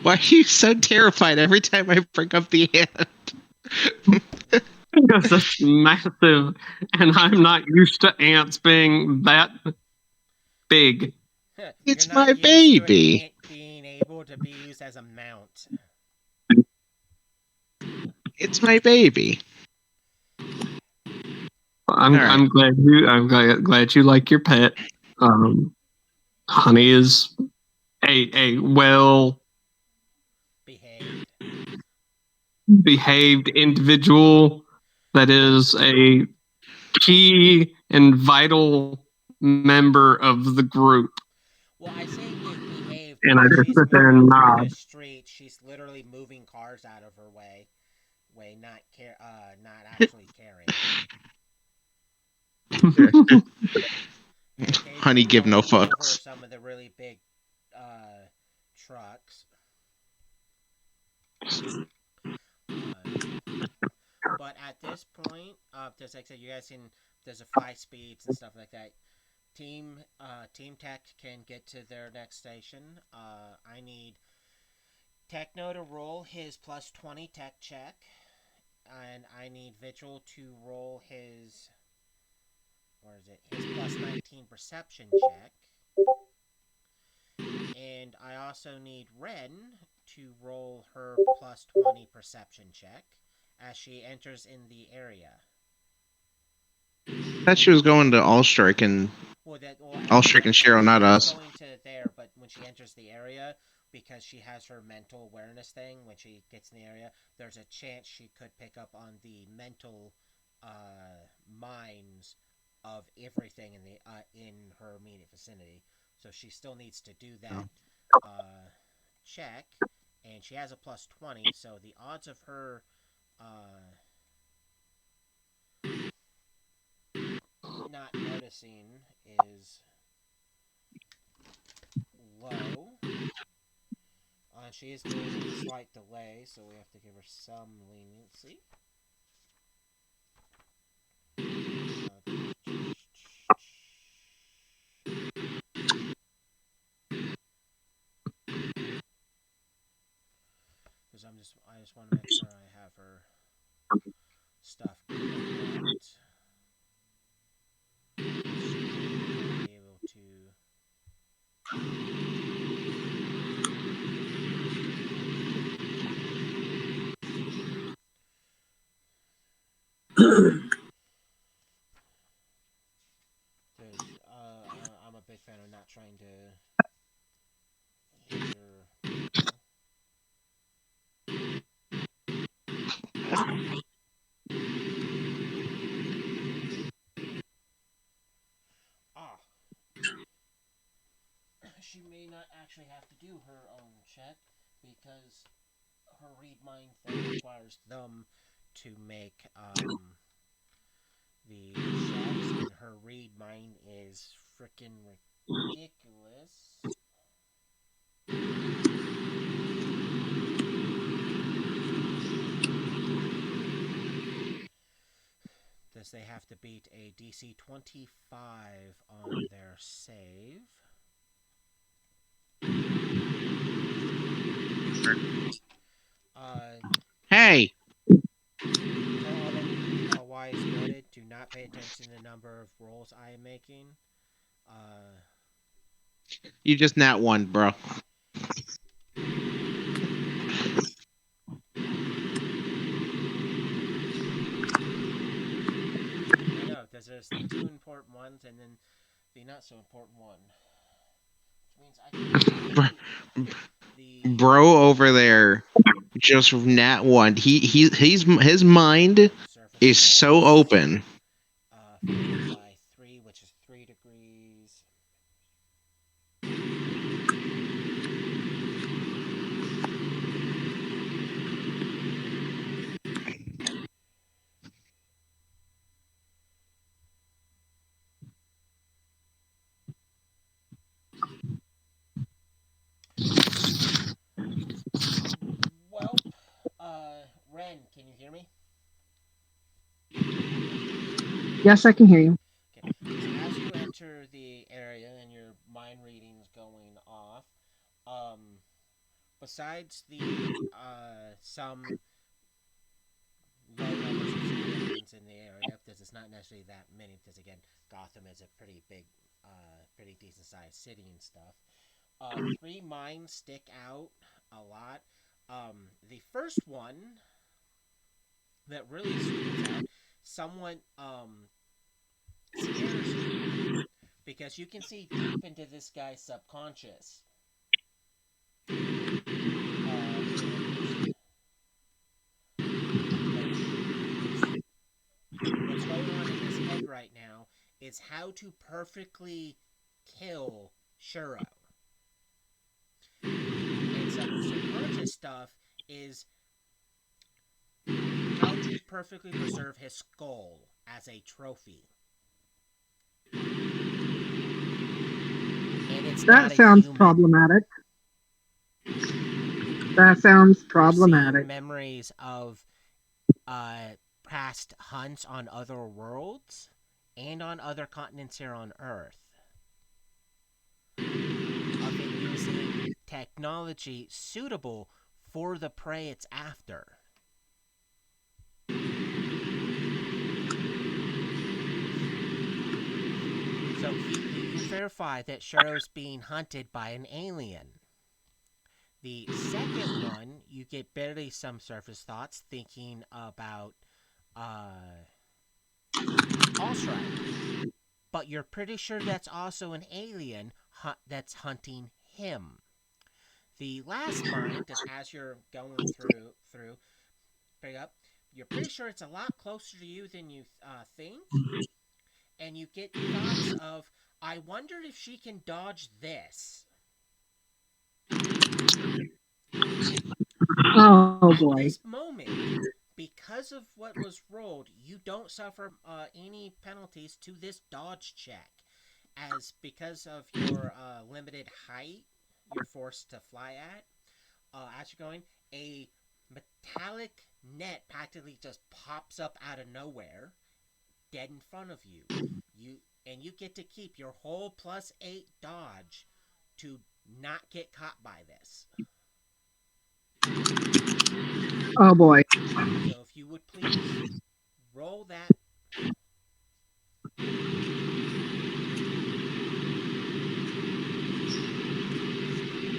Why are you so terrified every time I bring up the ant? Because it's massive, and I'm not used to ants being that big. It's You're not my used to an baby. ant being able to be used as a mount. It's my baby. I'm All right. glad you like your pet. Honey is a well Behaved. behaved individual that is a key and vital member of the group. Well, I say behaved And I because just she's sit there moving and through the nod. street. She's literally moving cars out of her way, not actually carrying. And Honey, occasionally give no going over fucks. some of the really big trucks. But at this point, just like I said, you guys can. There's a 5 speeds and stuff like that. Team Tech can get to their next station. I need Techno to roll his +20 tech check, and I need Vigil to roll his, where is it? His +19 perception check. And I also need Ren to roll her +20 perception check as she enters in the area. I thought she was going to Allstrike and Allstrike and Cheryl, not She's us. going to there, but when she enters the area, because she has her mental awareness thing, when she gets in the area, there's a chance she could pick up on the mental minds of everything in her immediate vicinity. So she still needs to do that check, and she has a +20, so the odds of her not noticing is low. She is doing a slight delay, so we have to give her some leniency. Because I just want to make sure I have her stuff correct. She will be able to. Because I'm a big fan of not trying to hinder people. Ah, she may not actually have to do her own check because her read mind thing requires them to make the checks, and her read mind is freaking ridiculous. Does they have to beat a DC 25 on their save? Hey, Otherwise noted, do not pay attention to the number of rolls I am making. you just nat one, bro. I know, because there's the two important ones and then the not so important one. Which means I can the Bro over there just nat one. His mind surface is so open. Followed by 3, which is 3 degrees. Well, Ren, can you hear me? Yes, I can hear you. Okay. So as you enter the area and your mind reading's going off, besides the some low numbers of civilians in the area, because it's not necessarily that many, because again, Gotham is a pretty big, pretty decent sized city and stuff. 3 mines stick out a lot. The first one that really stands out, somewhat scares you because you can see deep into this guy's subconscious. What's going on in his head right now is how to perfectly kill Shuro. And some of the subconscious stuff is how to perfectly preserve his skull as a trophy. And it's That sounds problematic. That sounds problematic. Seeing memories of past hunts on other worlds and on other continents here on Earth. Of it using technology suitable for the prey it's after. So you verify that Shuro's being hunted by an alien. The second one, you get barely some surface thoughts thinking about Allstrike. But you're pretty sure that's also an alien that's hunting him. The last mind, just as you're going through, pick up, you're pretty sure it's a lot closer to you than you think. And you get thoughts of, I wonder if she can dodge this. Oh boy. At this moment, because of what was rolled, you don't suffer any penalties to this dodge check. As because of your limited height, you're forced to fly at. As you're going, a metallic net practically just pops up out of nowhere, dead in front of you. You get to keep your whole +8 dodge to not get caught by this. Oh boy. So if you would please roll that.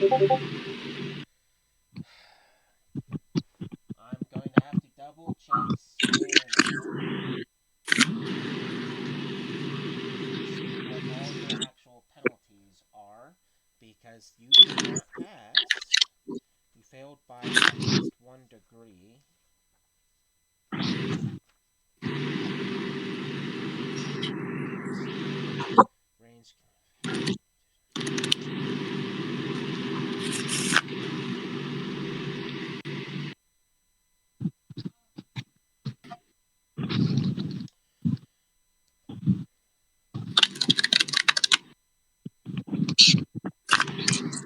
I'm going to have to double check Square now to see what all your actual penalties are, because you did not pass. You failed by at least 1 degree. Range.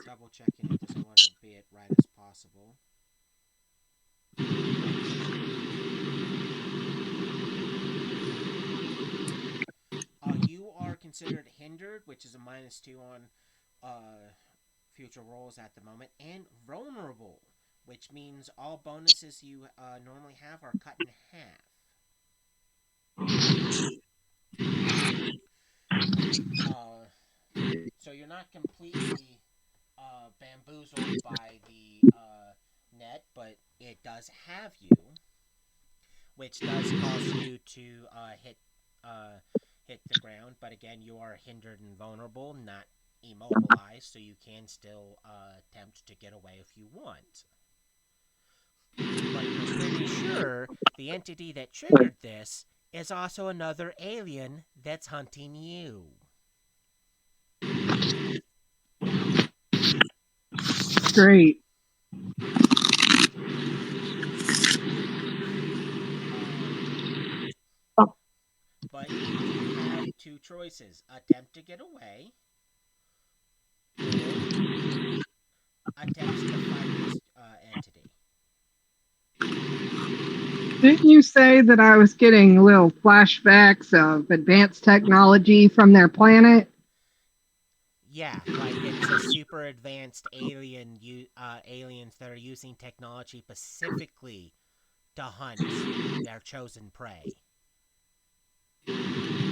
double checking it because I want to be it right as possible. You are considered hindered, which is a -2 on future rolls at the moment, and vulnerable, which means all bonuses you normally have are cut in half. Uh, so you're not completely bamboozled by the net, but it does have you, which does cause you to hit the ground. But again, you are hindered and vulnerable, not immobilized, so you can still attempt to get away if you want. But you're pretty sure the entity that triggered this is also another alien that's hunting you. Great. But you do have two choices: attempt to get away, or attempt to fight this entity. Didn't you say that I was getting little flashbacks of advanced technology from their planet? Yeah, like it's a super advanced aliens that are using technology specifically to hunt their chosen prey.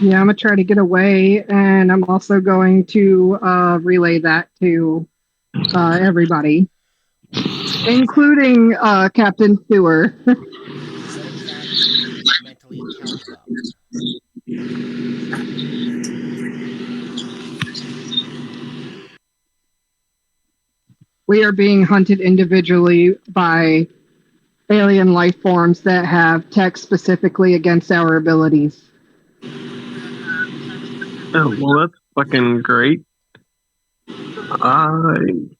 Yeah, I'm gonna try to get away, and I'm also going to relay that to everybody, including Captain Stewart. What exactly do you mentally tell them? We are being hunted individually by alien life forms that have tech specifically against our abilities. Oh, well, that's fucking great. Uh,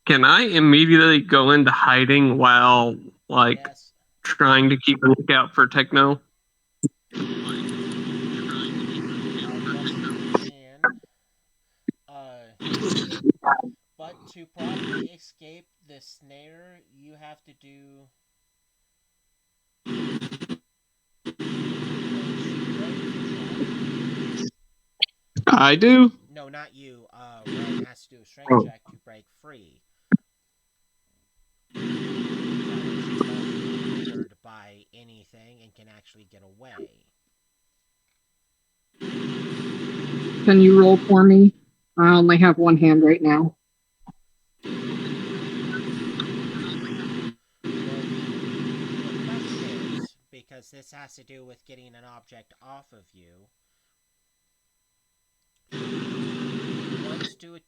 can I immediately go into hiding while, like, Yes. trying to keep a lookout for Techno? Yes, you can. Uh, but to properly escape the snare, you have to do a strength check. I do. No, not you. Ren has to do a strength Oh. check to break free. That way she won't be hindered by anything and can actually get away. Can you roll for me? I only have one hand right now. Well, the question is, because this has to do with getting an object off of you, do you want to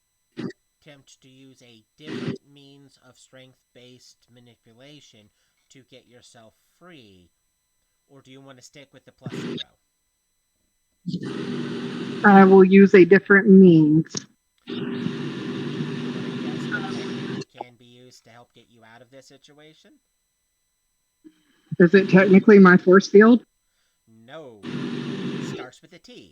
attempt to use a different means of strength-based manipulation to get yourself free, or do you want to stick with the +0? I will use a different means. Do you want to guess what technique can be used to help get you out of this situation? Is it technically my force field? No. It starts with a T.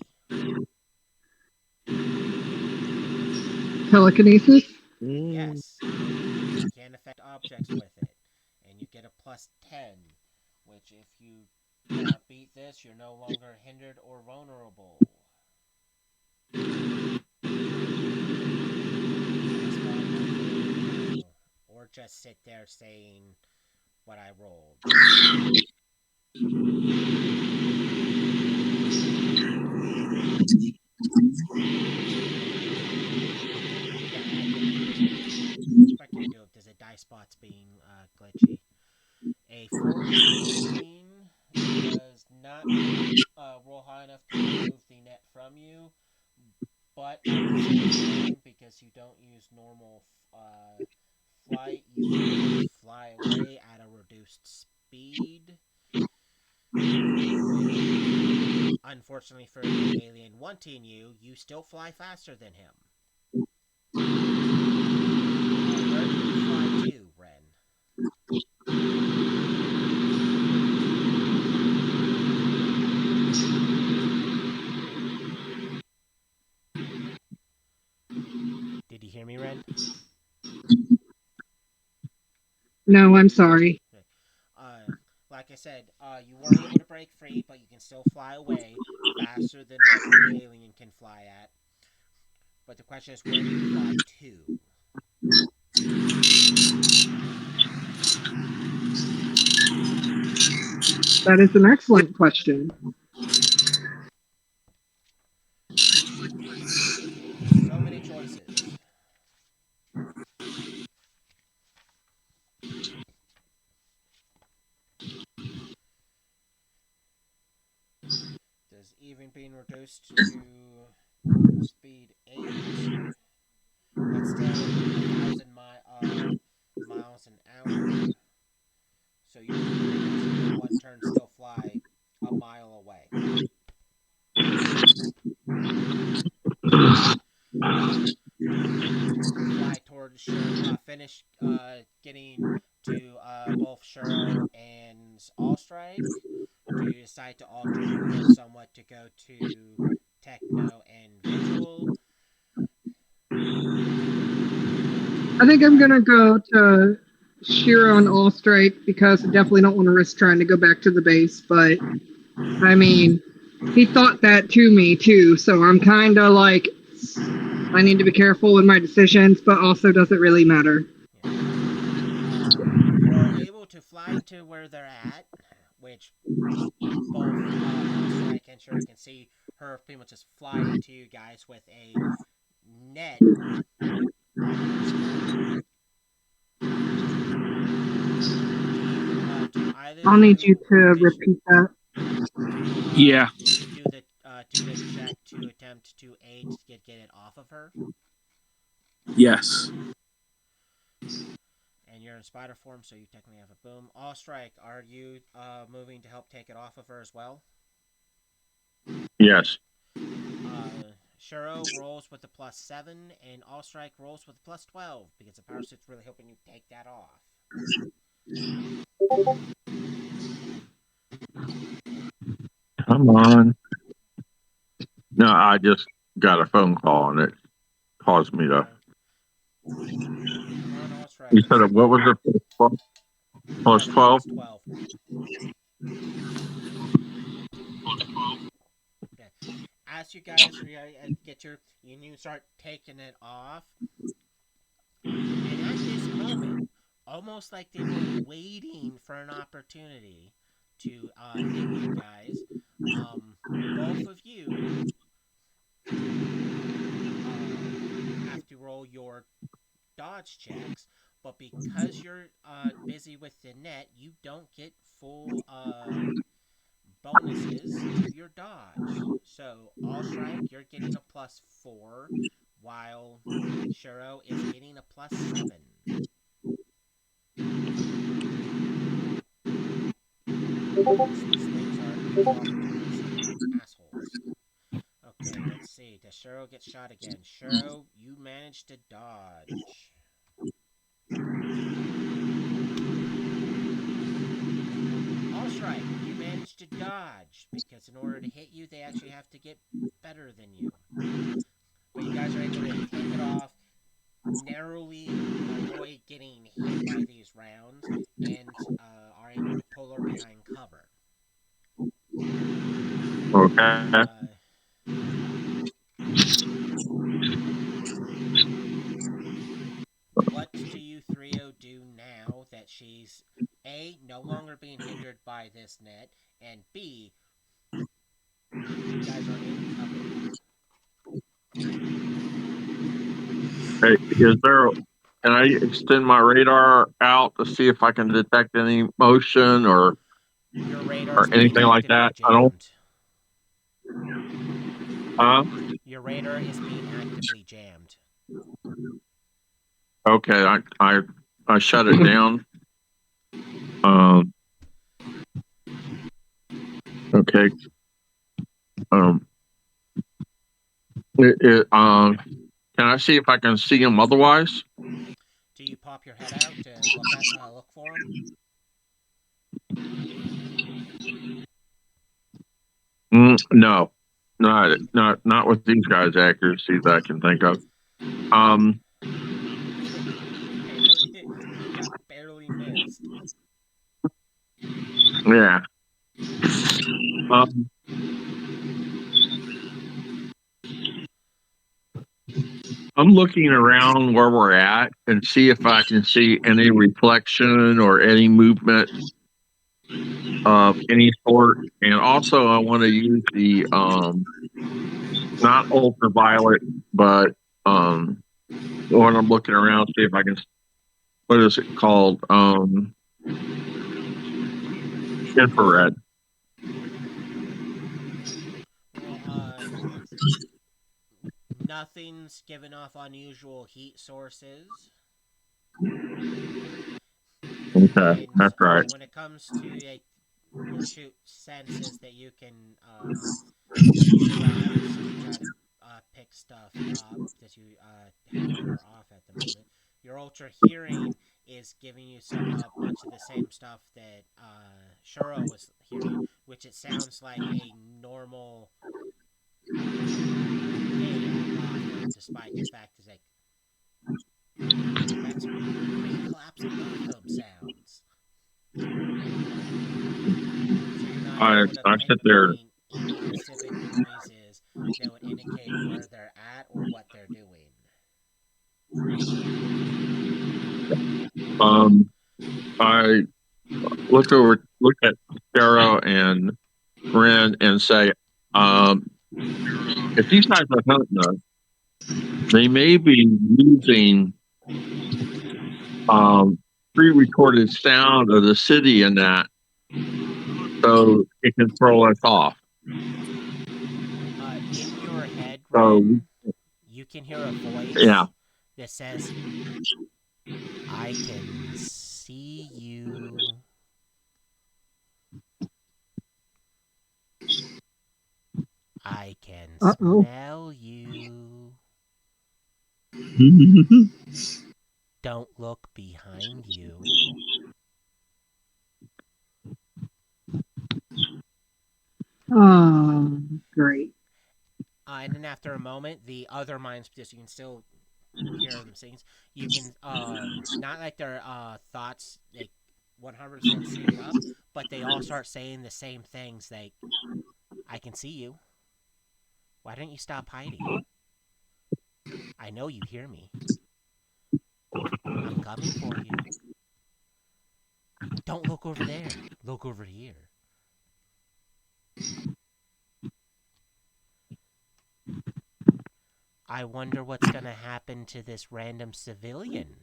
Telekinesis? Yes. You can affect objects with it. And you get a +10, which if you beat this, you're no longer hindered or vulnerable. Or just sit there saying what I rolled. Yeah, what can I do if there's a dice spot's being glitchy? A 14 does not roll high enough to remove the net from you, but at the same time, because you don't use normal flight, you can fly away at a reduced speed, which, unfortunately for the alien wanting you, you still fly faster than him. Where do you fly to, Ren? Did you hear me, Ren? No, I'm sorry. Okay. Like I said, you weren't able to break free, but you can still fly away faster than what the alien can fly at. But the question is, where do you fly to? That is an excellent question. So many choices. Does even being reduced to speed 8? That's still 1,000 miles an hour. So you can, in one turn, still fly a mile away. Do you fly towards finish getting to both Shuro and Allstrike? Do you decide to alter your course somewhat to go to Techno and Vigil? I think I'm Right. gonna go to Shiro and All Strike because I definitely don't want to risk trying to go back to the base. But I mean, he thought that to me too, so I'm kind of like I need to be careful with my decisions, but also does it really matter? Yeah. You are able to fly to where they're at, which both Allstrike and Shuro can see her pretty much just flying to you guys with a net on her side. Do either of I'll need you you to wish repeat that. to Yeah. do the check to attempt to aid to get it off of her? Yes. And you're in spider form, so you technically have a boom. All strike. Are you moving to help take it off of her as well? Yes. Shuro rolls with a +7, and All Strike rolls with a +12 because the power suit's really hoping you take that off. Come on. No, I just got a phone call and it caused me to. Okay. Come on, All Strike. You Let's said see. what was it? Plus Plus 12? 12. Okay. As you guys get you start taking it off, and at this moment, almost like they were waiting for an opportunity to hit you guys, both of you have to roll your dodge checks, but because you're busy with the net, you don't get full bonuses to your dodge. So, All Strike, you're getting a +4, while Shuro is getting a +7. Because these things are notoriously assholes. Okay, let's see. Does Shuro get shot again? Shuro, you managed to dodge. All Strike, you managed to dodge because in order to hit you, they actually have to get better than you. But you guys are able to take it off, narrowly avoid getting hit by these rounds, and are able to pull her behind cover. Okay. Uh, what do you trio do now that she's A, no longer being hindered by this net, and B, you guys are in cover? Hey, can I extend my radar out to see if I can detect any motion Your radar or is being anything like actively that? I don't. jammed. Huh? Your radar is being actively jammed. Okay. I shut it down. Um. Okay. Um. Can I see if I can see him otherwise? Do you pop your head out to look for him? No, not with these guys' accuracy that I can think of. Um. You barely, you got barely we missed. Yeah. Um, I'm looking around where we're at and see if I can see any reflection or any movement of any sort. And also, I want to use the not ultraviolet, but when I'm looking around, see if I can. What is it called? Infrared. Well, nothing's giving off unusual heat sources. Okay, And that's right. when it comes to like your shoot senses that you can utilize to try to pick stuff up that you have that are off at the moment. Your ultra hearing is giving you a bunch of the same stuff that Shuro was hearing, which it sounds like a normal day at Gotham, despite the fact it's like that's pre-collapse Gotham sounds. So you're not able to I sit there. pinpoint any specific noises that would indicate where they're at or what they're doing. I look at Darrow and Ren and say, if these guys are hunting us, they may be using um, pre-recorded sound of the city and that, so it can throw us off. In your head, So Ren, you can hear a yeah, voice that says, I can see you. I can Uh-oh. smell you. Mhm. Don't look behind you. Oh, great. And then after a moment, the other minds, because you can still hear them sing, you can, not like their thoughts, like 100% sync up, but they all start saying the same things like, I can see you. Why don't you stop hiding? I know you hear me. I'm coming for you. Don't look over there. Look over here. I wonder what's going to happen to this random civilian.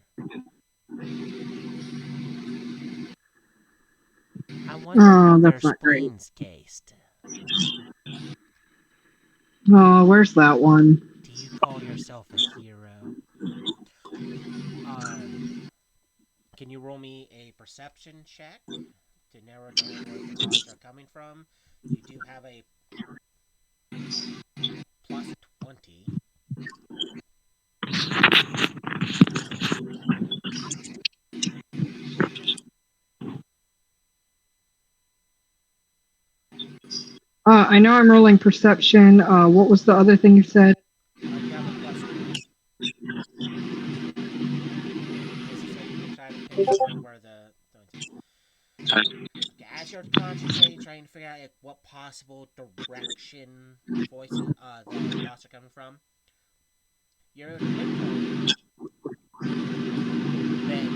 I wonder how Oh, their that's not great. spleen's cased. Oh, where's that one? Do you call yourself a hero? Um, can you roll me a perception check to narrow down where the thoughts are coming from? You do have a plus 20. I know I'm rolling perception. What was the other thing you said? You have a plus 20. This is so you can try to pinpoint where the. Okay, as you're concentrating, trying to figure out like, what possible direction the voices, the thoughts are coming from, you're able to pinpoint that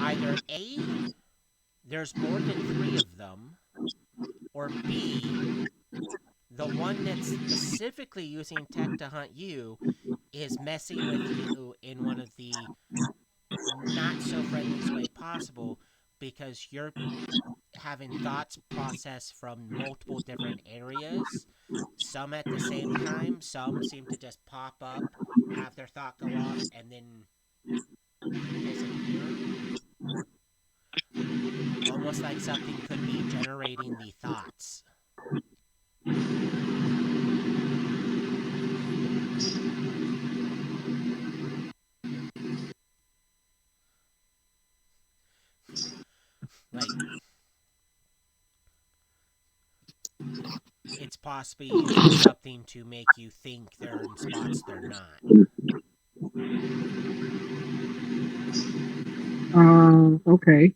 either A, there's more than three of them, or B, the one that's specifically using tech to hunt you is messing with you in one of the not so friendliest way possible because you're having thoughts process from multiple different areas, some at the same time, some seem to just pop up, have their thought go off, and then disappear. Almost like something could be generating the thoughts. Like, it's possibly using something to make you think they're in spots they're not. Okay.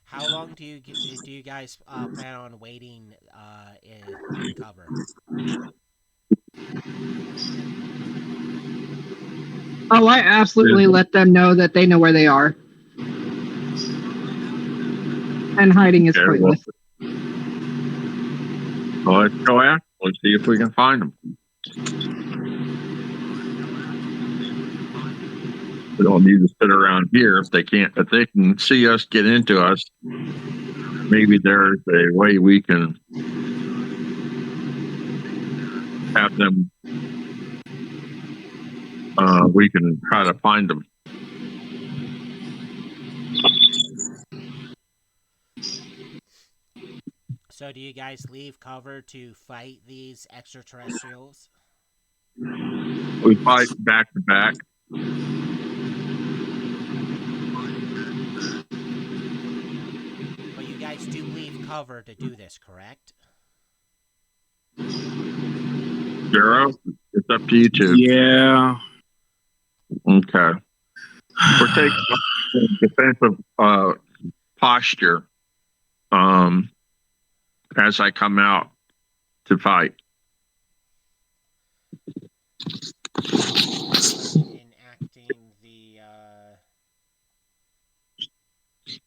How long do you guys plan on waiting in cover? Oh, I absolutely let them know that they know where they are, and hiding is Okay, well, pointless. let's go after. Let's see if we can find them. We don't need to sit around here if they can't. If they can see us get into us, maybe there's a way we can have them. We can try to find them. So do you guys leave cover to fight these extraterrestrials? We fight back to back. But you guys do leave cover to do this, correct? Zero. It's up to you two. Yeah. Okay. We're taking defensive posture as I come out to fight. Enacting the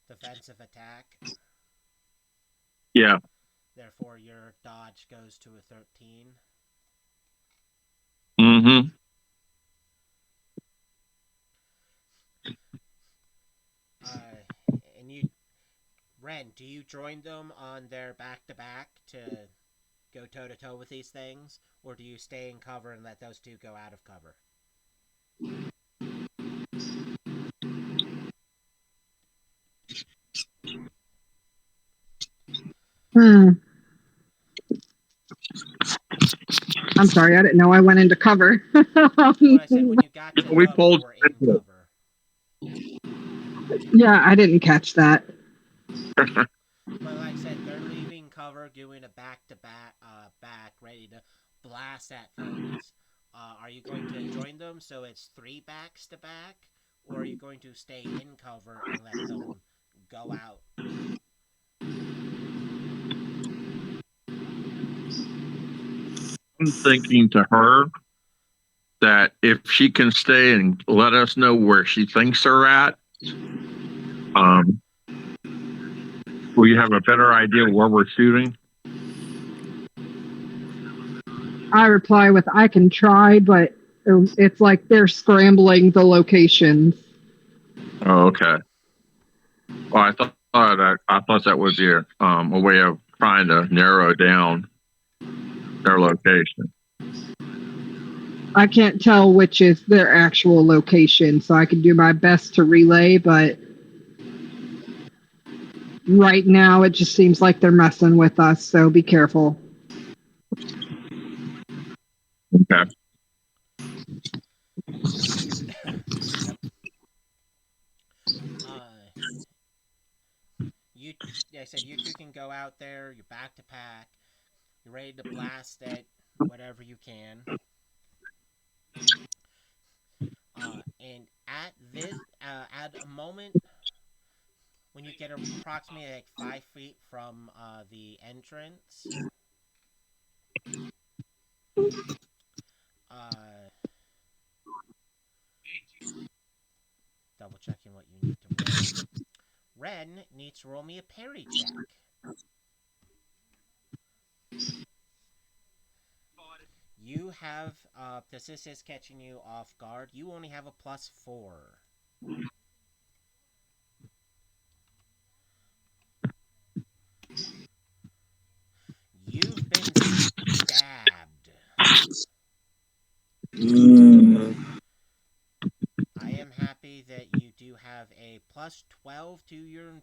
defensive attack. Yeah. Therefore, your dodge goes to a 13. Mm-hmm. And you, Ren, do you join them on their back to back to go toe to toe with these things, or do you stay in cover and let those two go out of cover? Hmm. I'm sorry, I didn't know I went into cover. When I said when you got to We cover, you pulled. were in cover. Yeah, I didn't catch that. But like I said, they're leaving cover, doing a back to back, ready to blast at things. Are you going to join them so it's three backs to back, or are you going to stay in cover and let them go out? I'm thinking to her that if she can stay and let us know where she thinks they're at, um, we have a better idea where we're shooting. I reply with, I can try, but it's like they're scrambling the locations. Oh, okay. Well, I thought that was a way of trying to narrow down their location. I can't tell which is their actual location, so I can do my best to relay, but right now it just seems like they're messing with us, so be careful. Okay. Yep. Uh, you, like I said, you two can go out there. You're back to pack. You're ready to blast at whatever you can. And at a moment when you get approximately like 5 feet from the entrance, uh, double checking what you need to roll. Ren needs to roll me a parry check. You have, this is catching you off guard. You only have a +4. You've been stabbed. Mm. I am happy that you do have a +12 to your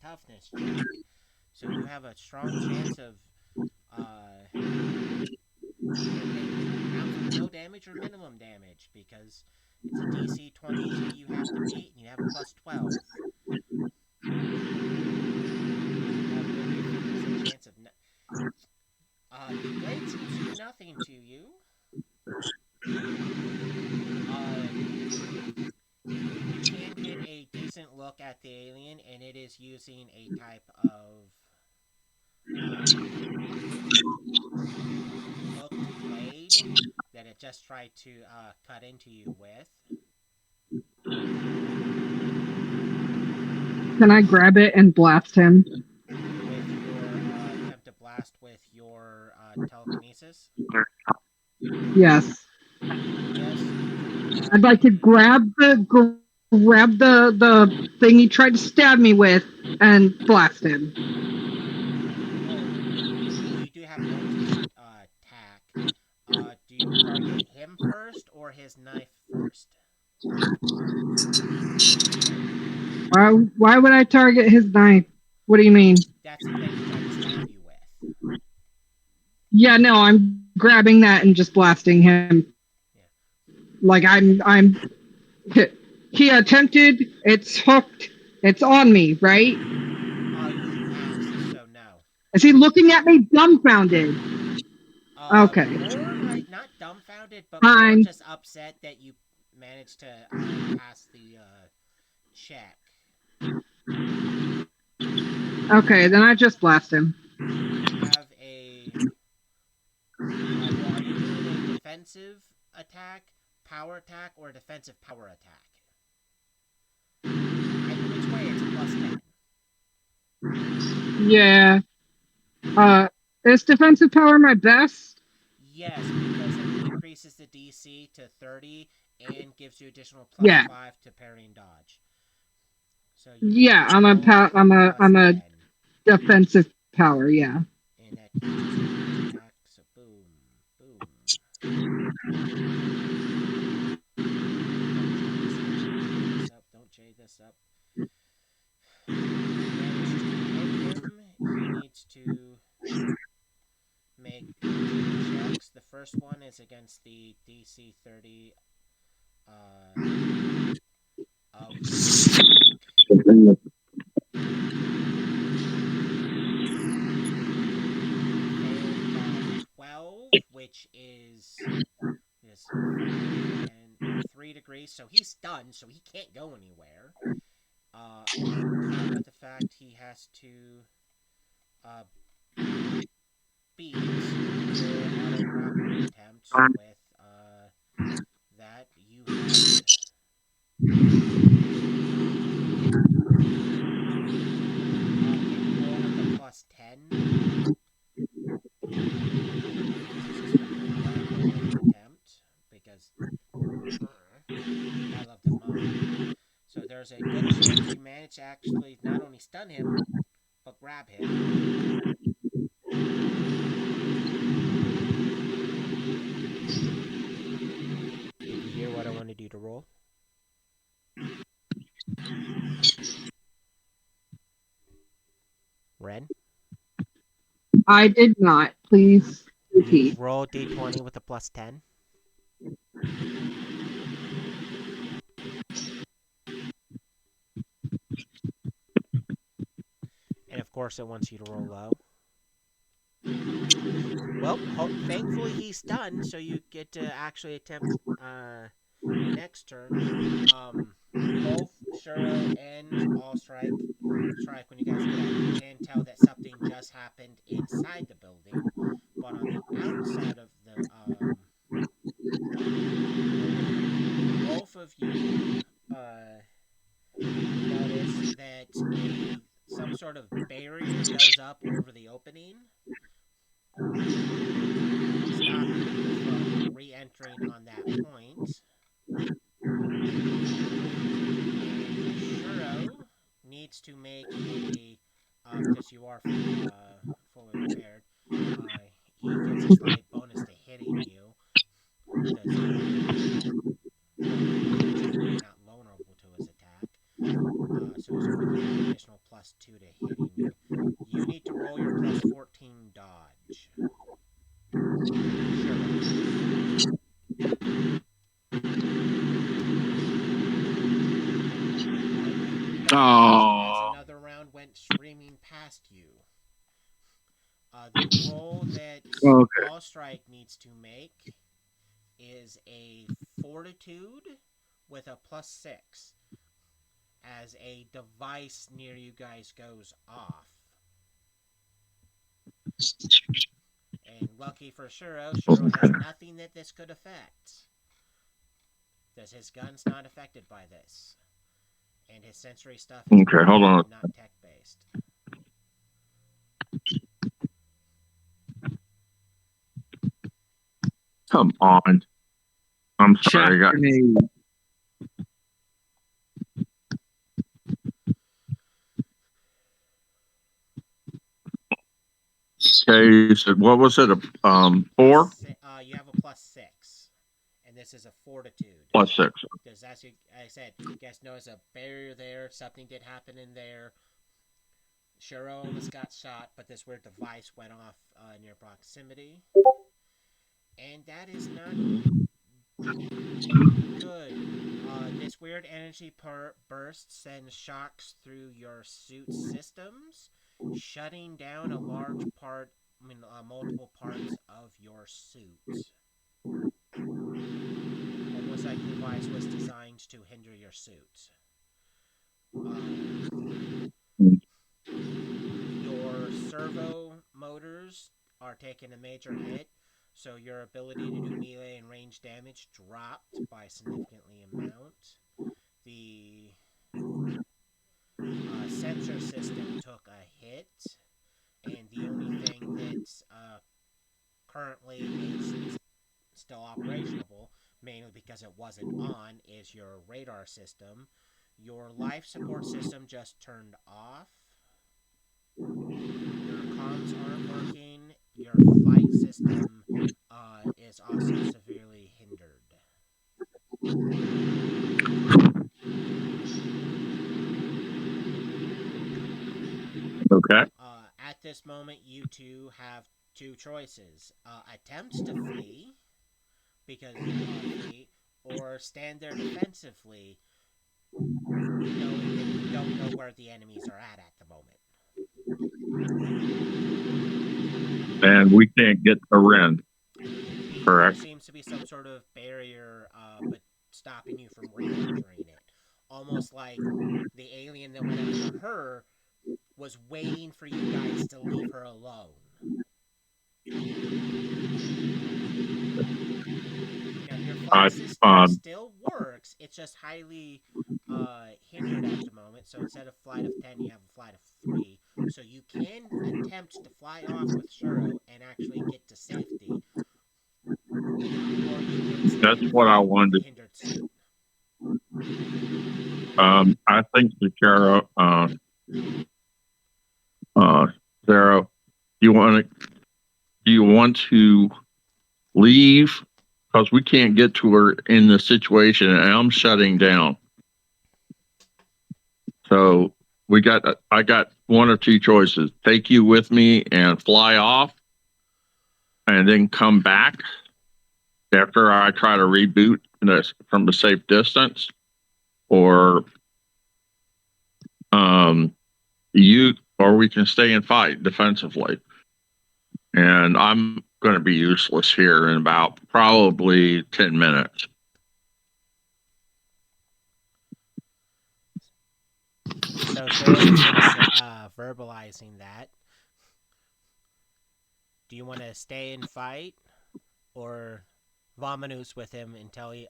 toughness check. So you have a strong chance of either taking absolutely no damage or minimum damage because it's a DC 22 you have to beat and you have a +12. So you have literally a 50% chance of. The blade seems to do nothing to you. You can get a decent look at the alien, and it is using a type of hooked blade that it just tried to cut into you with. Can I grab it and blast him? With your attempt to blast with your telekinesis? Yes. Yes, you can do that. I'd like to grab the thing he tried to stab me with and blast him. Oh, you do have multi-attack. Do you target him first or his knife first? Why would I target his knife? What do you mean? That's the thing he tried to stab you with. Yeah, no, I'm grabbing that and just blasting him. Yeah. Like I'm he attempted, it's hooked, it's on me, right? So no. Is he looking at me dumbfounded? Okay. More like not dumbfounded, but more Fine. just upset that you managed to pass the check. Okay, then I just blast him. You have a. Well, are you doing a defensive attack, power attack, or a defensive power attack? Either which way, it's a +10. Yeah. Is defensive power my best? Yes, because it increases the DC to 30 and gives you additional Yeah. +5 to parry and dodge. So Yeah, I'm a defensive power, yeah. And that gives you an attack. So boom, boom. Don't J this up. You managed to hit him. He needs to make 2 checks. The first one is against the DC 30 of the attack. Failed by 12, which is 5 and 3 degrees. So he's stunned, so he can't go anywhere. And on top of the fact he has to uh, beat your auto grapple attempt with that. You have can you roll with a +10? This is from your grapple attempt because I love the mime. So there's a good chance you manage to actually not only stun him but grab him. Did you hear what I wanted you to roll? Ren? I did not. Please You repeat. roll d20 with a +10. And of course, it wants you to roll low. Well, thankfully he's stunned, so you get to actually attempt next turn. Both Shuro and Allstrike when you guys get out, you can tell that something just happened inside the building, but on the outside of the building, both of you notice that some sort of barrier goes up over the opening, stopping you from re-entering on that point. And Shuro needs to make a because you are fully prepared. He gets a slight bonus to hitting you because unfortunately not vulnerable to his attack. So he's going to give you an additional +2 to hitting you. You need to roll your +14 dodge. Shuro. You dodge as another round went screaming past you. The roll that Okay. All Strike needs to make is a fortitude with a +6 as a device near you guys goes off. And lucky for Shiro has nothing that this could affect. Because his gun's not affected by this. And his sensory stuff is Okay, hold on. not tech based. Come on. I'm sorry. Chapter name. Okay, so what was it? 4? You have a +6. And this is a fortitude. +6. Because as I said, you guys know there's a barrier there. Something did happen in there. Shiro almost got shot, but this weird device went off near proximity. And that is not good. This weird energy burst sends shocks through your suit systems, shutting down a large part, multiple parts of your suit. Almost like the device was designed to hinder your suit. Your servo motors are taking a major hit, so your ability to do melee and range damage dropped by a significantly amount. The sensor system took a hit, and the only thing that currently is still operational, mainly because it wasn't on, is your radar system. Your life support system just turned off. Your comms aren't working. Your flight system is also severely hindered. Okay. At this moment, you two have two choices: attempt to flee because flee, or stand there defensively, knowing that you don't know where the enemies are at the moment. And we can't get to Ren. Correct. There seems to be some sort of barrier, but stopping you from re-entering it. Almost like the alien that went after her was waiting for you guys to leave her alone. Now, your flight system still works. It's just highly hindered at the moment. So instead of flight of 10, you have a flight of 3. So you can attempt to fly off with Shiro and actually get to safety. Or you can stay That's and what I fight with the wanted. hindered suit. I think the Sarah, Sarah, do you want to leave? Because we can't get to her in this situation, and I'm shutting down. So I got one of two choices: take you with me and fly off, and then come back after I try to reboot this from a safe distance, or or we can stay and fight defensively. And I'm going to be useless here in about probably 10 minutes. So Cheryl is sort of verbalizing that. Do you want to stay and fight, or vomanus with him until he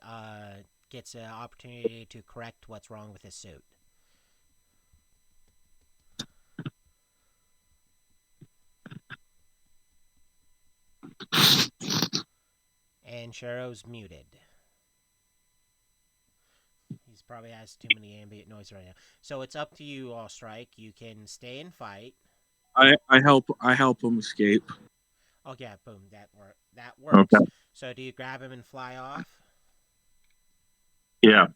gets an opportunity to correct what's wrong with his suit? And Chero's muted. He's probably has too many ambient noise right now. So it's up to you, All Strike. You can stay and fight. I help him escape. Oh yeah, boom, that works. Okay. So do you grab him and fly off? Yeah.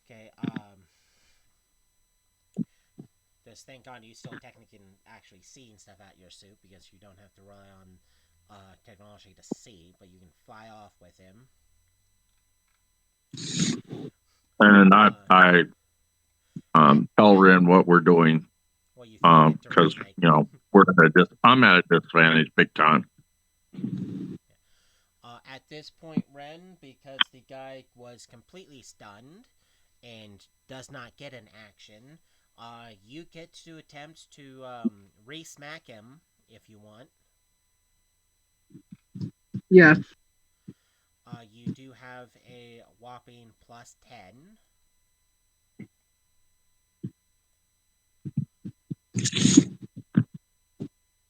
Okay, just thank God you still technically can actually see and stuff out your suit because you don't have to rely on technology to see, but you can fly off with him. And I tell Ren what we're doing. Well, you think it to Because, Ren, you know, I'm at a disadvantage big time. At this point, Ren, because the guy was completely stunned and does not get an action, you get to attempt to re-smack him if you want. Yes. You do have a whopping +10.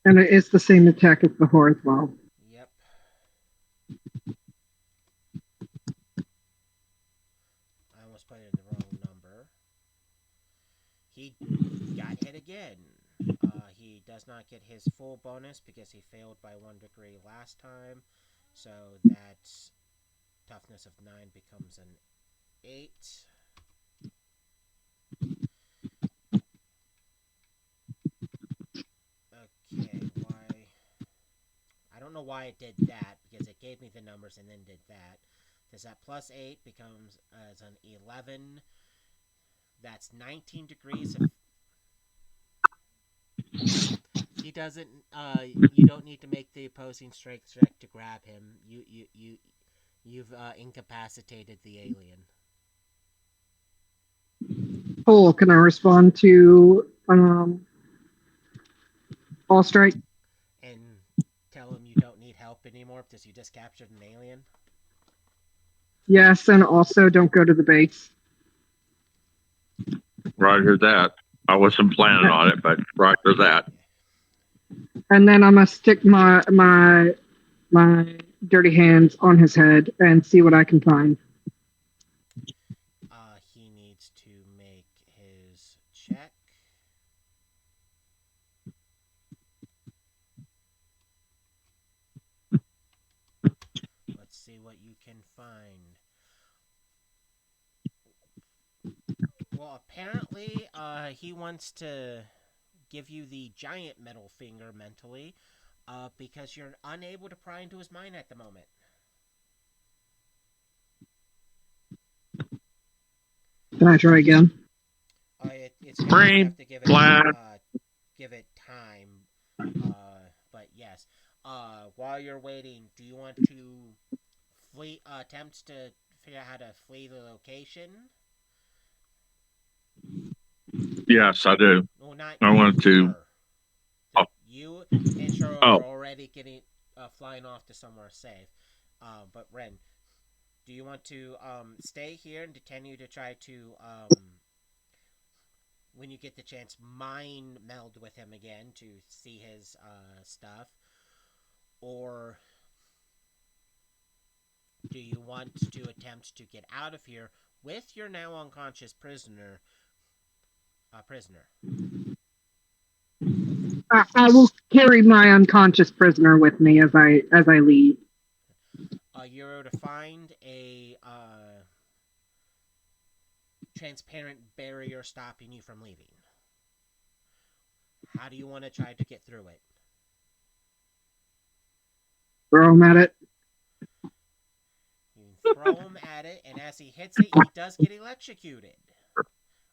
And it is the same attack as before as well. Yep. I almost put in the wrong number. He got hit again. He does not get his full bonus because he failed by 1 degree last time. So that toughness of 9 becomes an 8. Okay, why? I don't know why it did that because it gave me the numbers and then did that. Because that +8 becomes as an 11. That's 19 degrees. He doesn't. You don't need to make the opposing strength check to grab him. You've incapacitated the alien. Cool. Can I respond to All Strike? And tell him you don't need help anymore because you just captured an alien. Yes, and also don't go to the base. Roger that. I wasn't planning on it, but roger that. And then I'm gonna stick my dirty hands on his head and see what I can find. He needs to make his check. Let's see what you can find. Well, apparently, he wants to give you the giant metal finger mentally, because you're unable to pry into his mind at the moment. Can I try again? It's gonna you have to give it time. But yes. While you're waiting, do you want to flee? Attempt to figure out how to flee the location? Yes, I do. Well, not I you, want to. her. Oh. You and Cheryl Oh. are already getting flying off to somewhere safe. But Ren, do you want to stay here and continue to try to when you get the chance, mind meld with him again to see his stuff? Or do you want to attempt to get out of here with your now unconscious prisoner? I will carry my unconscious prisoner with me as I leave. You're able to find a transparent barrier stopping you from leaving. How do you want to try to get through it? Throw him at it. You throw him at it, and as he hits it, he does get electrocuted.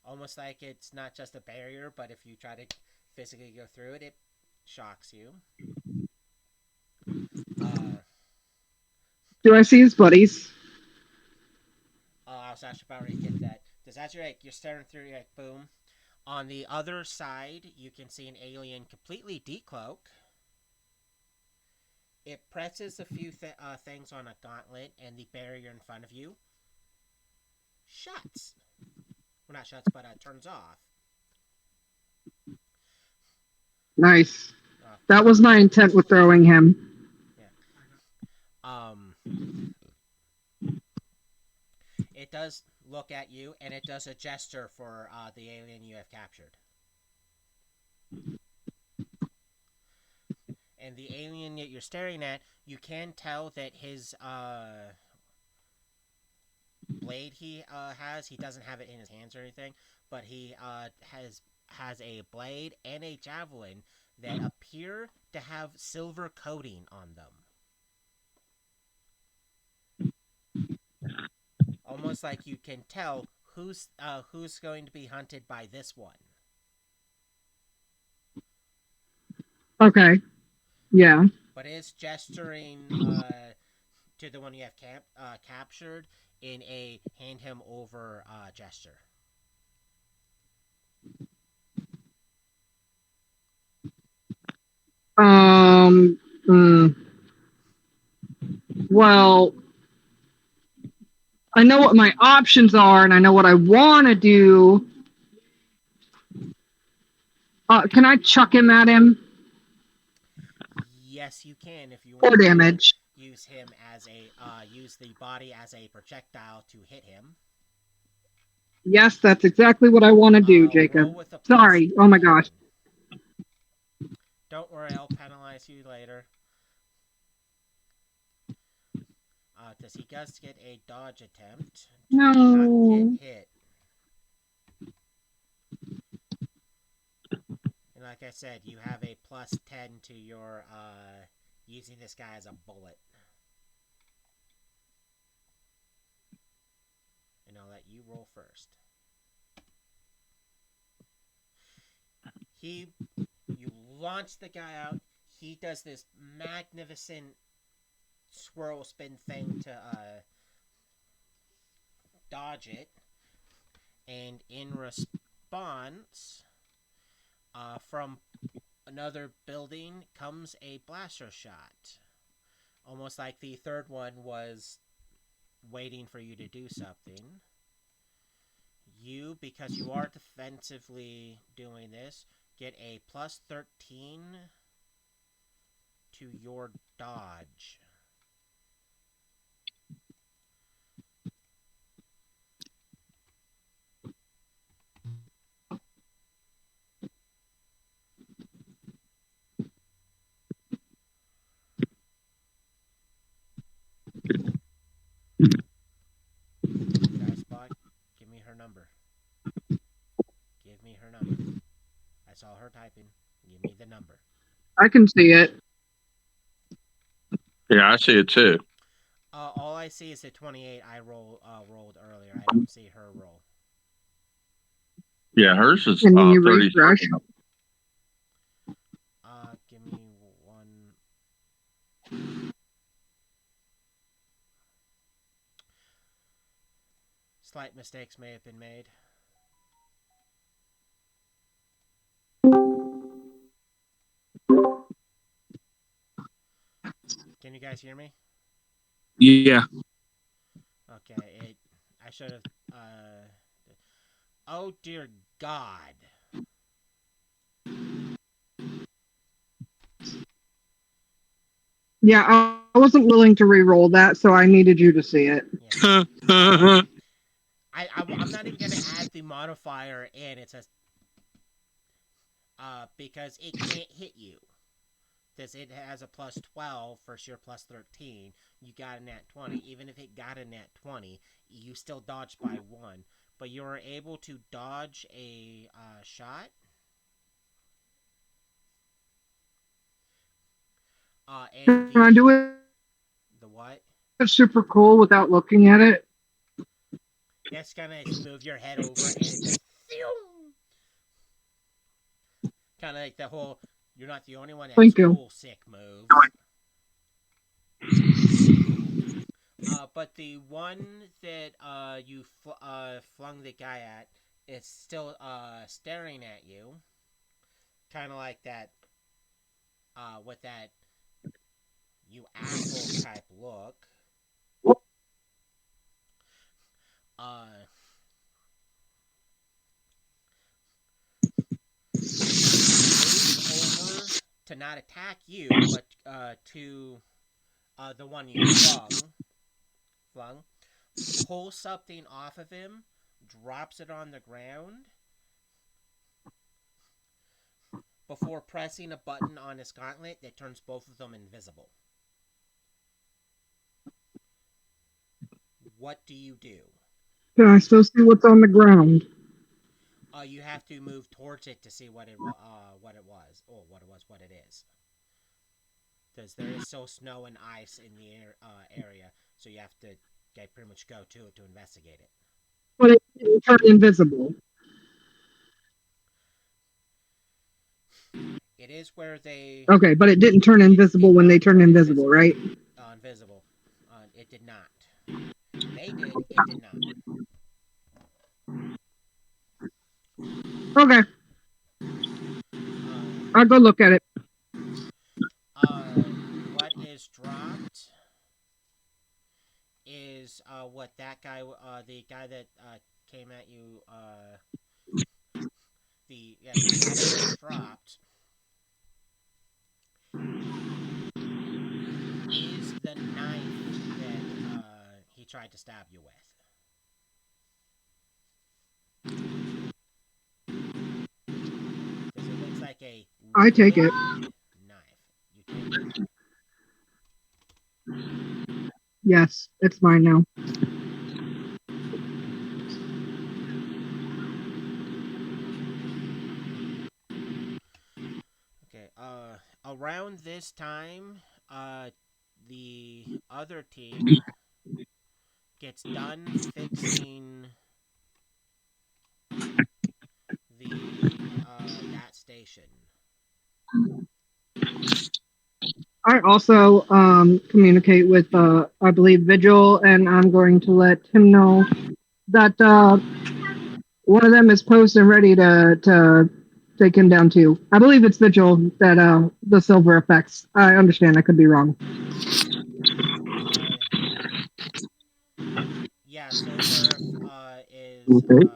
Almost like it's not just a barrier, but if you try to physically go through it, it shocks you. Do I see his buddies? I was actually about to get that. Because as you're staring through, you're like, boom. On the other side, you can see an alien completely decloak. It presses a few things on a gauntlet, and the barrier in front of you shuts. Well, not shuts, but turns off. Nice. That was my intent with throwing him. Yeah. It does look at you, and it does a gesture for the alien you have captured. And the alien that you're staring at, you can tell that his blade he doesn't have it in his hands or anything, but he has a blade and a javelin that appear to have silver coating on them. Almost like you can tell who's going to be hunted by this one. Okay. Yeah. but it's gesturing to the one you have captured in a hand him over gesture. Um. mm, well, I know what my options are, and I know what I want to do. Can I chuck him at him Yes, you can if you for want to damage? use him as a use the body as a projectile to hit him. Yes, that's exactly what I want to do, Jacob. Roll with a plus Sorry. Oh my 10. gosh. Don't worry, I'll penalize you later. Does he does get a dodge attempt? Do not get No. hit. And like I said, you have a plus 10 to your using this guy as a bullet. And I'll let you roll first. You launch the guy out. He does this magnificent swirl spin thing to dodge it. And in response, from another building comes a blaster shot. Almost like the third one was waiting for you to do something. You, because you are defensively doing this, get a plus 13 to your dodge. Dicebot, give me her number. Give me her number. I saw her typing. Give me the number. I can see it. Yeah, I see it too. All I see is the 28 I rolled earlier. I don't see her roll. Yeah, hers is And when you 33. refresh, Give me one. Slight mistakes may have been made. Can you guys hear me? Yeah. Okay, I should have. Oh dear God! yeah, I wasn't willing to re-roll that, so I needed you to see it. Yeah. I'm not even gonna add the modifier in. It says because it can't hit you. Because it has a plus 12 versus your plus 13. You got a nat 20. Even if it got a nat 20, you still dodged by 1. But you were able to dodge a shot. And Can I do it the what? super cool without looking at it? Just gonna move your head over and it just kind of like the whole you're not the only one that's Thank you. cool sick move. But the one that you flung the guy at is still staring at you, kind of like that with that you asshole type look. Moves over to not attack you, but to the one you flung, pulls something off of him, drops it on the ground before pressing a button on his gauntlet that turns both of them invisible. What do you do? Can I still see what's on the ground? You have to move towards it to see what it was, or what it is. Because there is still snow and ice in the area, so you have to pretty much go to it to investigate it. But it didn't turn invisible. It is where they Okay, but it didn't turn invisible did when they not turned turn invisible, right? invisible. It did not. They did. It did not. Okay, Uh, I'll go look at it. what is dropped is what that guy, the guy that came at you, the guy that was dropped is the knife that he tried to stab you with. Because it looks like a I take it. knife. You take it? Yes, it's mine now. Okay. Around this time, the other team gets done fixing the that station. I also communicate with I believe Vigil, and I'm going to let him know that one of them is posed and ready to take him down too. I believe it's Vigil that the silver affects. I understand. I could be wrong. Uh, yeah, silver is Okay.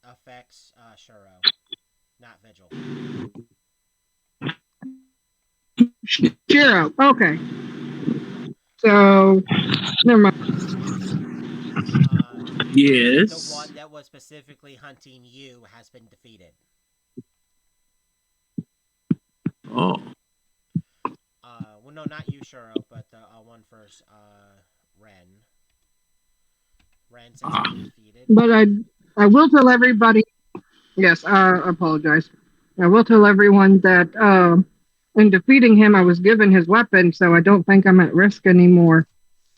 affects Shuro, not Vigil. Shiro. Okay. So never mind. The one Yes. that was specifically hunting you has been defeated. Oh. Well, no, not you, Shuro, but the one first, Ren. Ren's has Ah. been defeated. But I will tell everybody. Yes, I apologize. I will tell everyone that in defeating him, I was given his weapon, so I don't think I'm at risk anymore.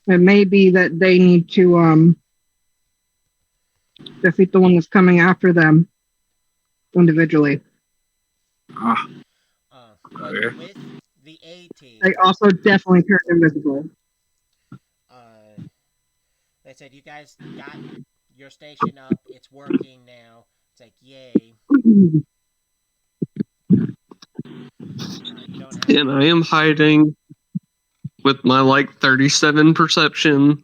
It may be that they need to defeat the one that's coming after them individually. Ah. But Okay. with the A team, They also definitely turned invisible. uh, they said you guys got your station up. It's working now. It's like yay. You don't have And I am hiding with my like 37 perception,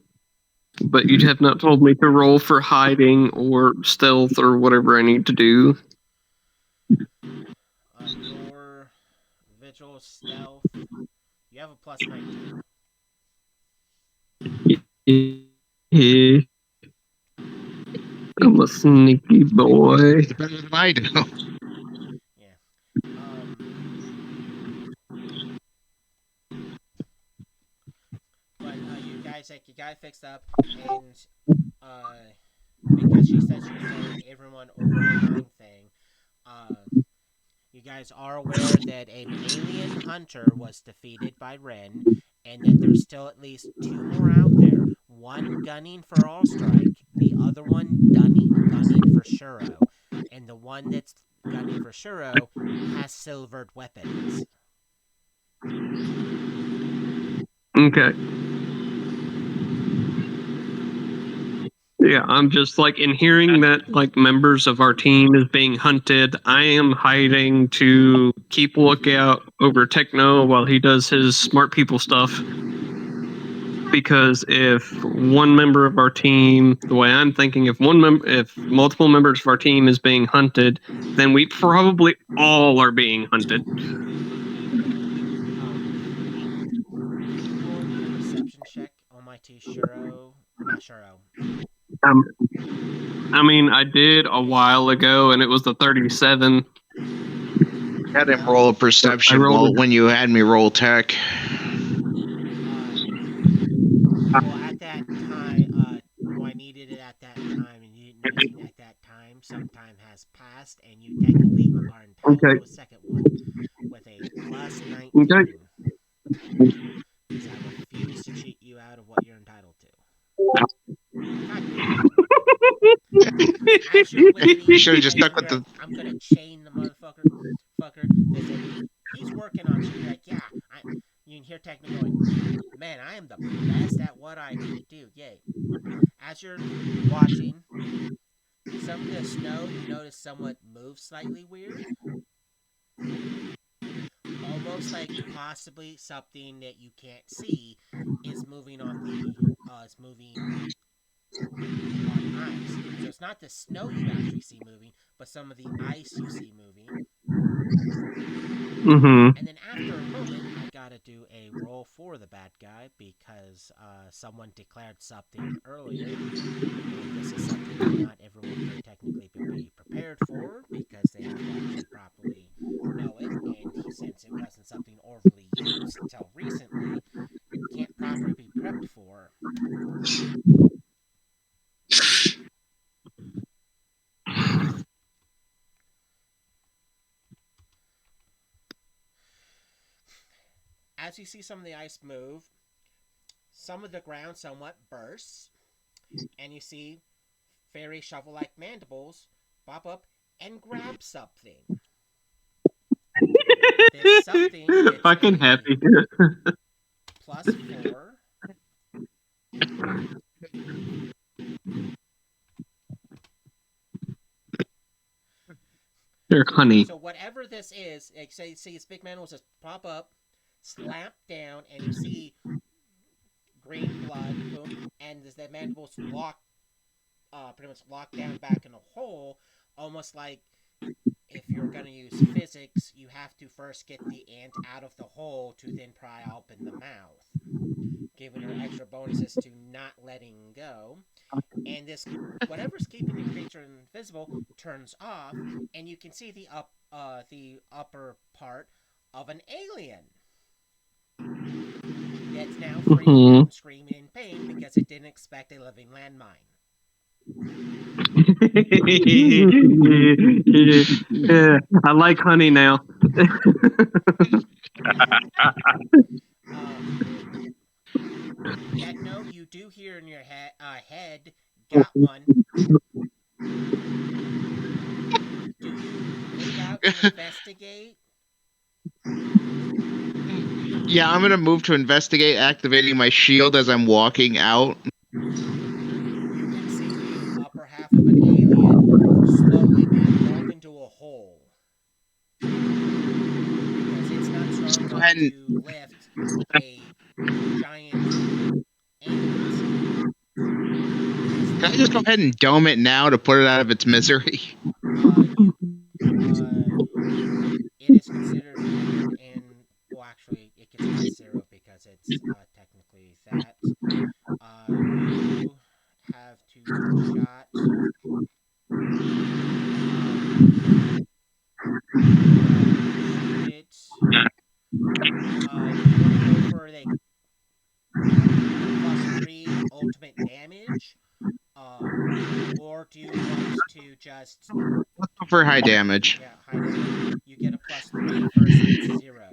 but you have not told me to roll for hiding or stealth or whatever I need to do. your vigil stealth. You have a plus 19. Yeah, I'm a sneaky boy. It's better than I do. Yeah. Um. But you got it fixed up, and uh, because she said she was telling everyone over the line thing, uh, you guys are aware that an alien hunter was defeated by Ren, and that there's still at least two more out there. One gunning for All Strike, the other one gunning for Shuro, and the one that's gunning for Shuro has silvered weapons. Okay. Yeah, I'm just like in hearing that like members of our team is being hunted. I am hiding to keep lookout over Techno while he does his smart people stuff. Because if one member of our team, the way I'm thinking, if multiple members of our team is being hunted, then we probably all are being hunted. Can you roll me a perception check on my T Shuro? Not Shuro. Um, I mean, I did a while ago, and it was the 37. Had him roll a I perception rolled well, when you had me roll tech. Well, at that time, I needed it at that time, and you didn't use it at that time. Some time has passed, and you technically are entitled okay, to a second one with a plus okay. 19. Because I refuse to cheat you out of what you're entitled to. God damn it. As you're You waiting, should have you just guys stuck hear with a, the. I'm gonna chain the motherfucker. Fucker. They said, he's Techno going, man, I am the best at what I do. Yay. As you're watching, some of the snow you notice somewhat moves slightly weird. Almost like possibly something that you can't see is moving on is moving on ice. So it's not the snow you actually see moving, but some of the ice you see moving. Mm-hmm. And then after a moment, I gotta do a roll for the bad guy because someone declared something earlier. And this is something that not everyone can technically be prepared for because they have to actually properly know it. And since it wasn't something overly used until recently, it can't properly be prepped for. As you see some of the ice move, some of the ground somewhat bursts, and you see fairy shovel-like mandibles pop up and grab something. This something gets Fucking a happy. +4. They're honey. So whatever this is, like say this big man will just pop up, slap down, and you see green blood, boom, and the mandibles pretty much lock down back in a hole, almost like if you're going to use physics, you have to first get the ant out of the hole to then pry open the mouth, giving her extra bonuses to not letting go. And this, whatever's keeping the creature invisible, turns off, and you can see the upper part of an alien that's now freaking out and screaming in pain because it didn't expect a living landmine. Yeah, I like honey now. Techno, you do hear in your head, got one. Do you move out to investigate? Yeah, I'm gonna move to investigate, activating my shield as I'm walking out. You can see the upper half of an alien slowly being pulled into a hole. Because it's not strong enough to lift a giant ant. Can I just go ahead and dome it now to put it out of its misery? It is considered hindered and, well, actually, it gets +0 because it's technically that. You have to shot. Shoot it. Do you want to go for the +3 ultimate damage? Or do you want to just... Let's go for high damage. Yeah, high damage. You get a +3 versus 0.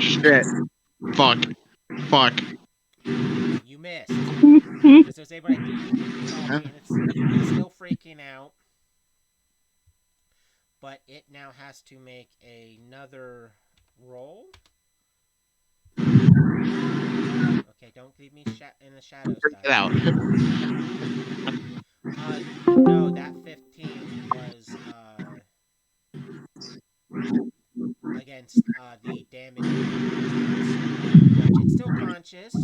Shit. Fuck. You missed. Because it was able to... Okay, and it's still freaking out. But it now has to make another roll. Okay, don't leave me in the shadows, Get out. No, that 15 was against the damage, which it's still conscious.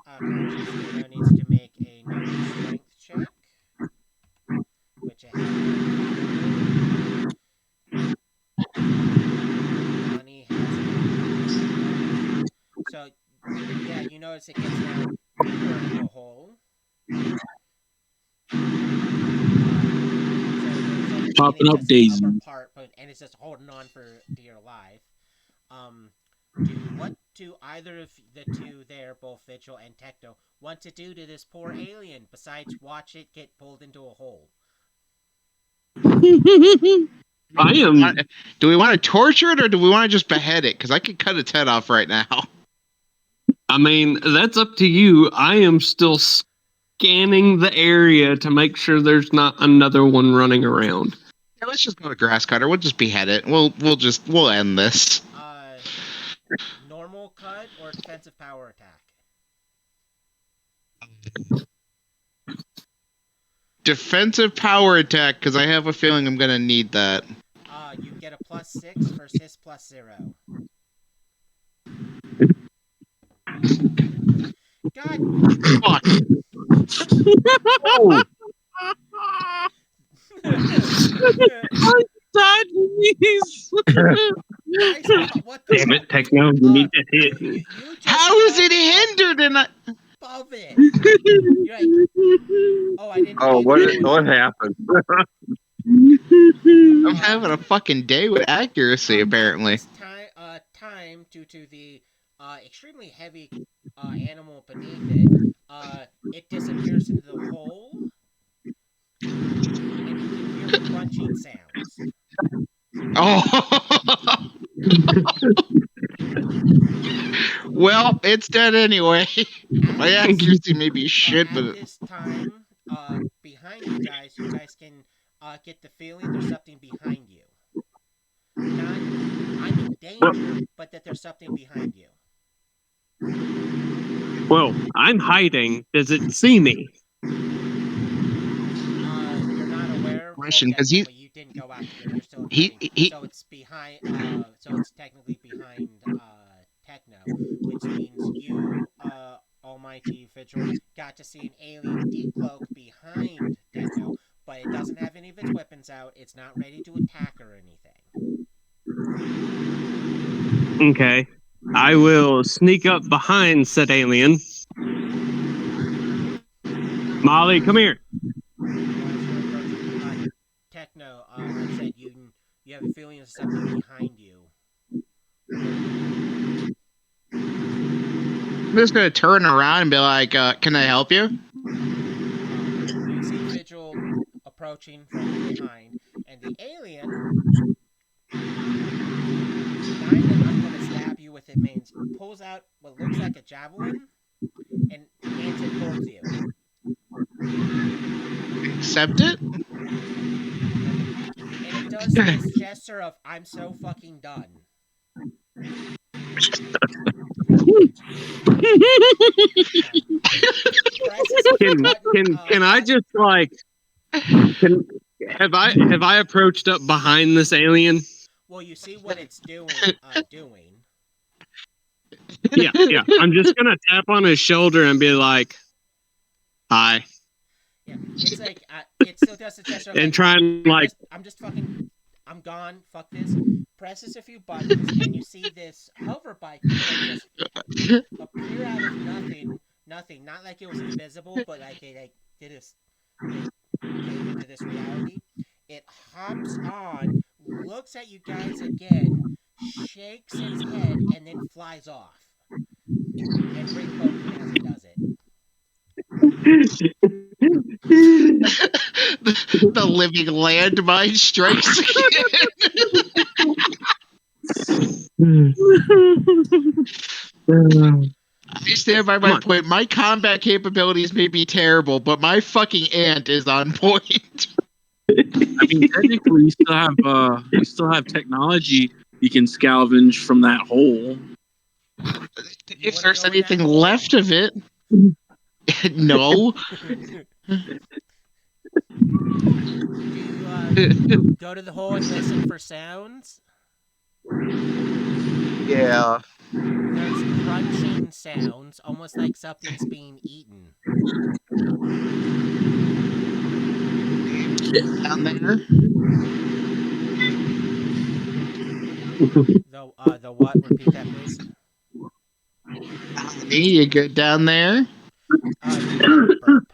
Conscious, it now needs to make another strength check, which it has. Honey has it. So, yeah, you notice it gets now deeper into the hole. Popping up Daisy. Part, and it's just holding on for dear life. What do either of the two there, both Vigil and Techno, want to do to this poor alien besides watch it get pulled into a hole? I am. Do we want to torture it or do we want to just behead it? Because I could cut its head off right now. I mean, that's up to you. I am still scanning the area to make sure there's not another one running around. Yeah, let's just go to grass cutter. We'll just behead it. We'll end this. Normal cut or defensive power attack? Defensive power attack, because I have a feeling I'm gonna need that. You get a +6 versus his +0. God. Fuck. Oh, Side knees. Nice. What the Damn it, fuck? Techno, you need to hit. You just How is it went hindered? And above it. You're like, oh, I didn't. oh, Mean what happened? I'm having a fucking day with accuracy, apparently. This time, due to the extremely heavy animal beneath it, it disappears into the hole, and you can hear crunching sounds. Oh. Well, it's dead anyway. My accuracy may be shit, At but this time, behind you guys can get the feeling there's something behind you. Not, I'm in danger, but that there's something behind you. Well, I'm hiding. Does it see me? You're not aware. Question, Yeah, 'cause yeah, he- but you didn't go out there. You're still he- hiding. he- So it's behind. So it's technically behind Techno, which means you, Almighty Vigil, got to see an alien decloak behind Techno, but it doesn't have any of its weapons out. It's not ready to attack or anything. Okay. I will sneak up behind said alien. Molly, come here. As you're approaching Techno, like I said, you have a feeling there's something behind you. I'm just gonna turn around and be like, "Can I help you?" You see Vigil approaching from behind, and the alien, I'm gonna stab you with it, means pulls out what looks like a javelin and hands it towards you. Accept it. And it does this gesture of "I'm so fucking done." Can I just like have I approached up behind this alien? Well, you see what it's doing. Yeah. I'm just gonna tap on his shoulder and be like, "Hi." Yeah, it's like it still does the gesture. And try and like, I'm just fucking, I'm gone. Fuck this. Presses a few buttons, and you see this hover bike just appear out of nothing. Not like it was invisible, but like it did this. It came into this reality. It hops on, looks at you guys again, shakes its head, and then flies off. And recloaking as it does it. The living landmine strikes again. I stand by my point. My combat capabilities may be terrible, but my fucking ant is on point. I mean, technically, you still have technology you can scavenge from that hole. If there's anything left of it. No. Do you go to the hole and listen for sounds? Yeah. There's crunching sounds, almost like something's being eaten. Down there. The what? Repeat that, please. Hey, you good down there? Burp.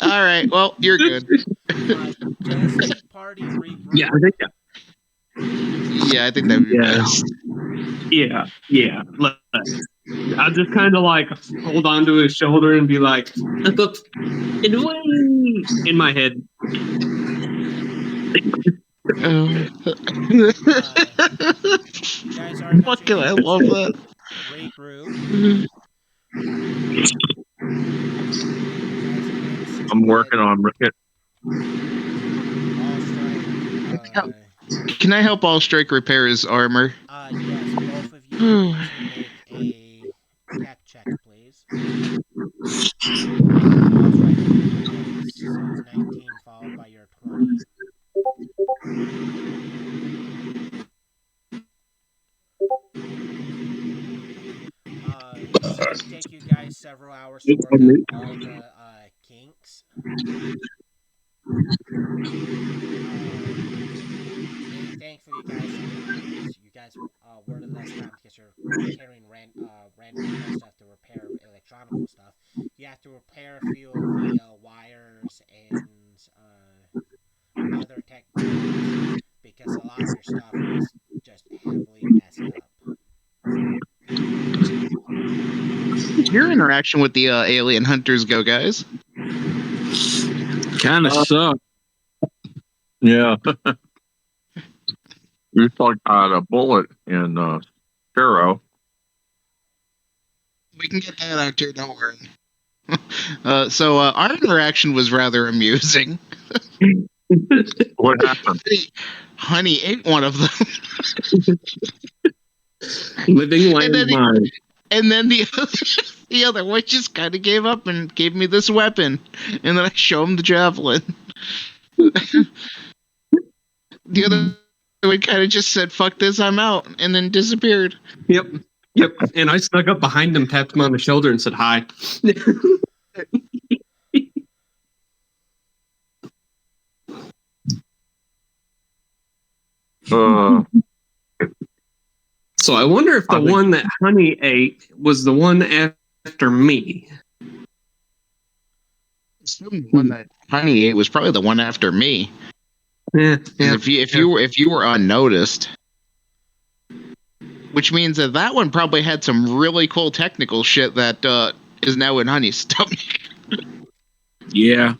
All right. Well, you're good. Does the party regroup? Yeah, I think that. Yeah, I think that'd be best. Yeah. I'll just kind of like hold onto his shoulder and be like, "Look up and away!" in my head. Guys are Fucking, I love that. Regroup. You guys can see I'm but working on it. all strike. Can I help Allstrike repair his armor? Yes, both of you need to make a tech check, please. All strike with your base, so it's 19 followed by your 20. This is going to take you guys several hours to work out all the kinks. Uh, Thankfully, you guys were less time because you're carrying random stuff to repair electronical stuff. You have to repair a few of the wires and other technical pieces because a lot of your stuff was just heavily messed up. Your interaction with the alien hunters go, guys? Kind of suck. Yeah. You thought I had a bullet in Pharaoh. We can get that actor, don't worry. So our interaction was rather amusing. What happened? Honey ate one of them, Living and then landmine. the other one just kind of gave up and gave me this weapon, and then I show him the javelin. The other one kind of just said, "Fuck this, I'm out," and then disappeared. Yep. Yep. And I snuck up behind him, tapped him on the shoulder, and said hi. Uh, So I wonder if the I think- one that Honey ate was the one after me. The one that Honey ate was probably the one after me. Yeah. 'Cause Yeah. if you were unnoticed, which means that one probably had some really cool technical shit that is now in Honey's stomach. Yeah.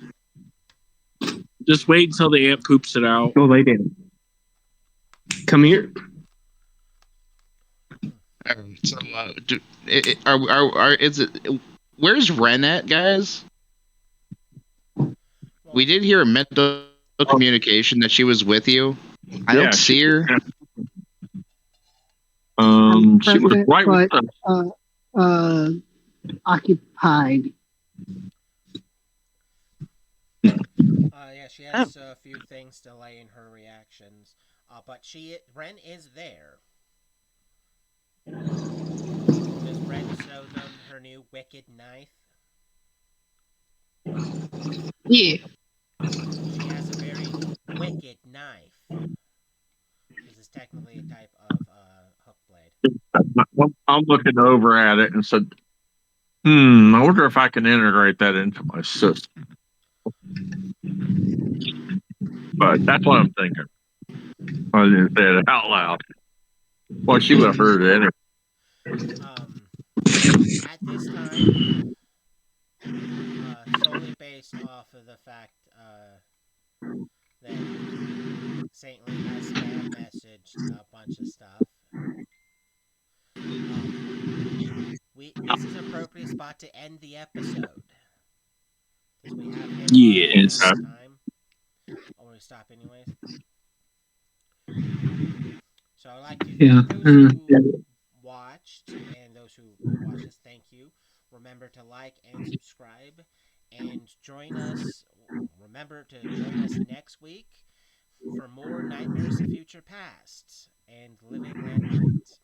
Just wait until the ant poops it out. Go lay down. Come here. So, is it? Where's Ren at, guys? Well, We did hear a mental communication that she was with you. I Yeah, don't see her. She was present, right with but us. occupied. yeah, she has a few things delaying her reactions, but Ren is there. Does Ren show them her new wicked knife? Yeah. She has a very wicked knife. This is technically a type of hook blade. I'm looking over at it and said, I wonder if I can integrate that into my system. But that's what I'm thinking. I didn't say it out loud. Well, she would have heard it anyway. At this time, solely based off of the fact that Saint Lee has spam messaged a bunch of stuff. This is an appropriate spot to end the episode. Because we have hit Yes. our time. I want to stop anyways. So I'd like to thank those who watched and those who will watch this. Thank you. Remember to like and subscribe. And join us. Remember to join us next week for more Nightmares of Future Past and Living Landmines.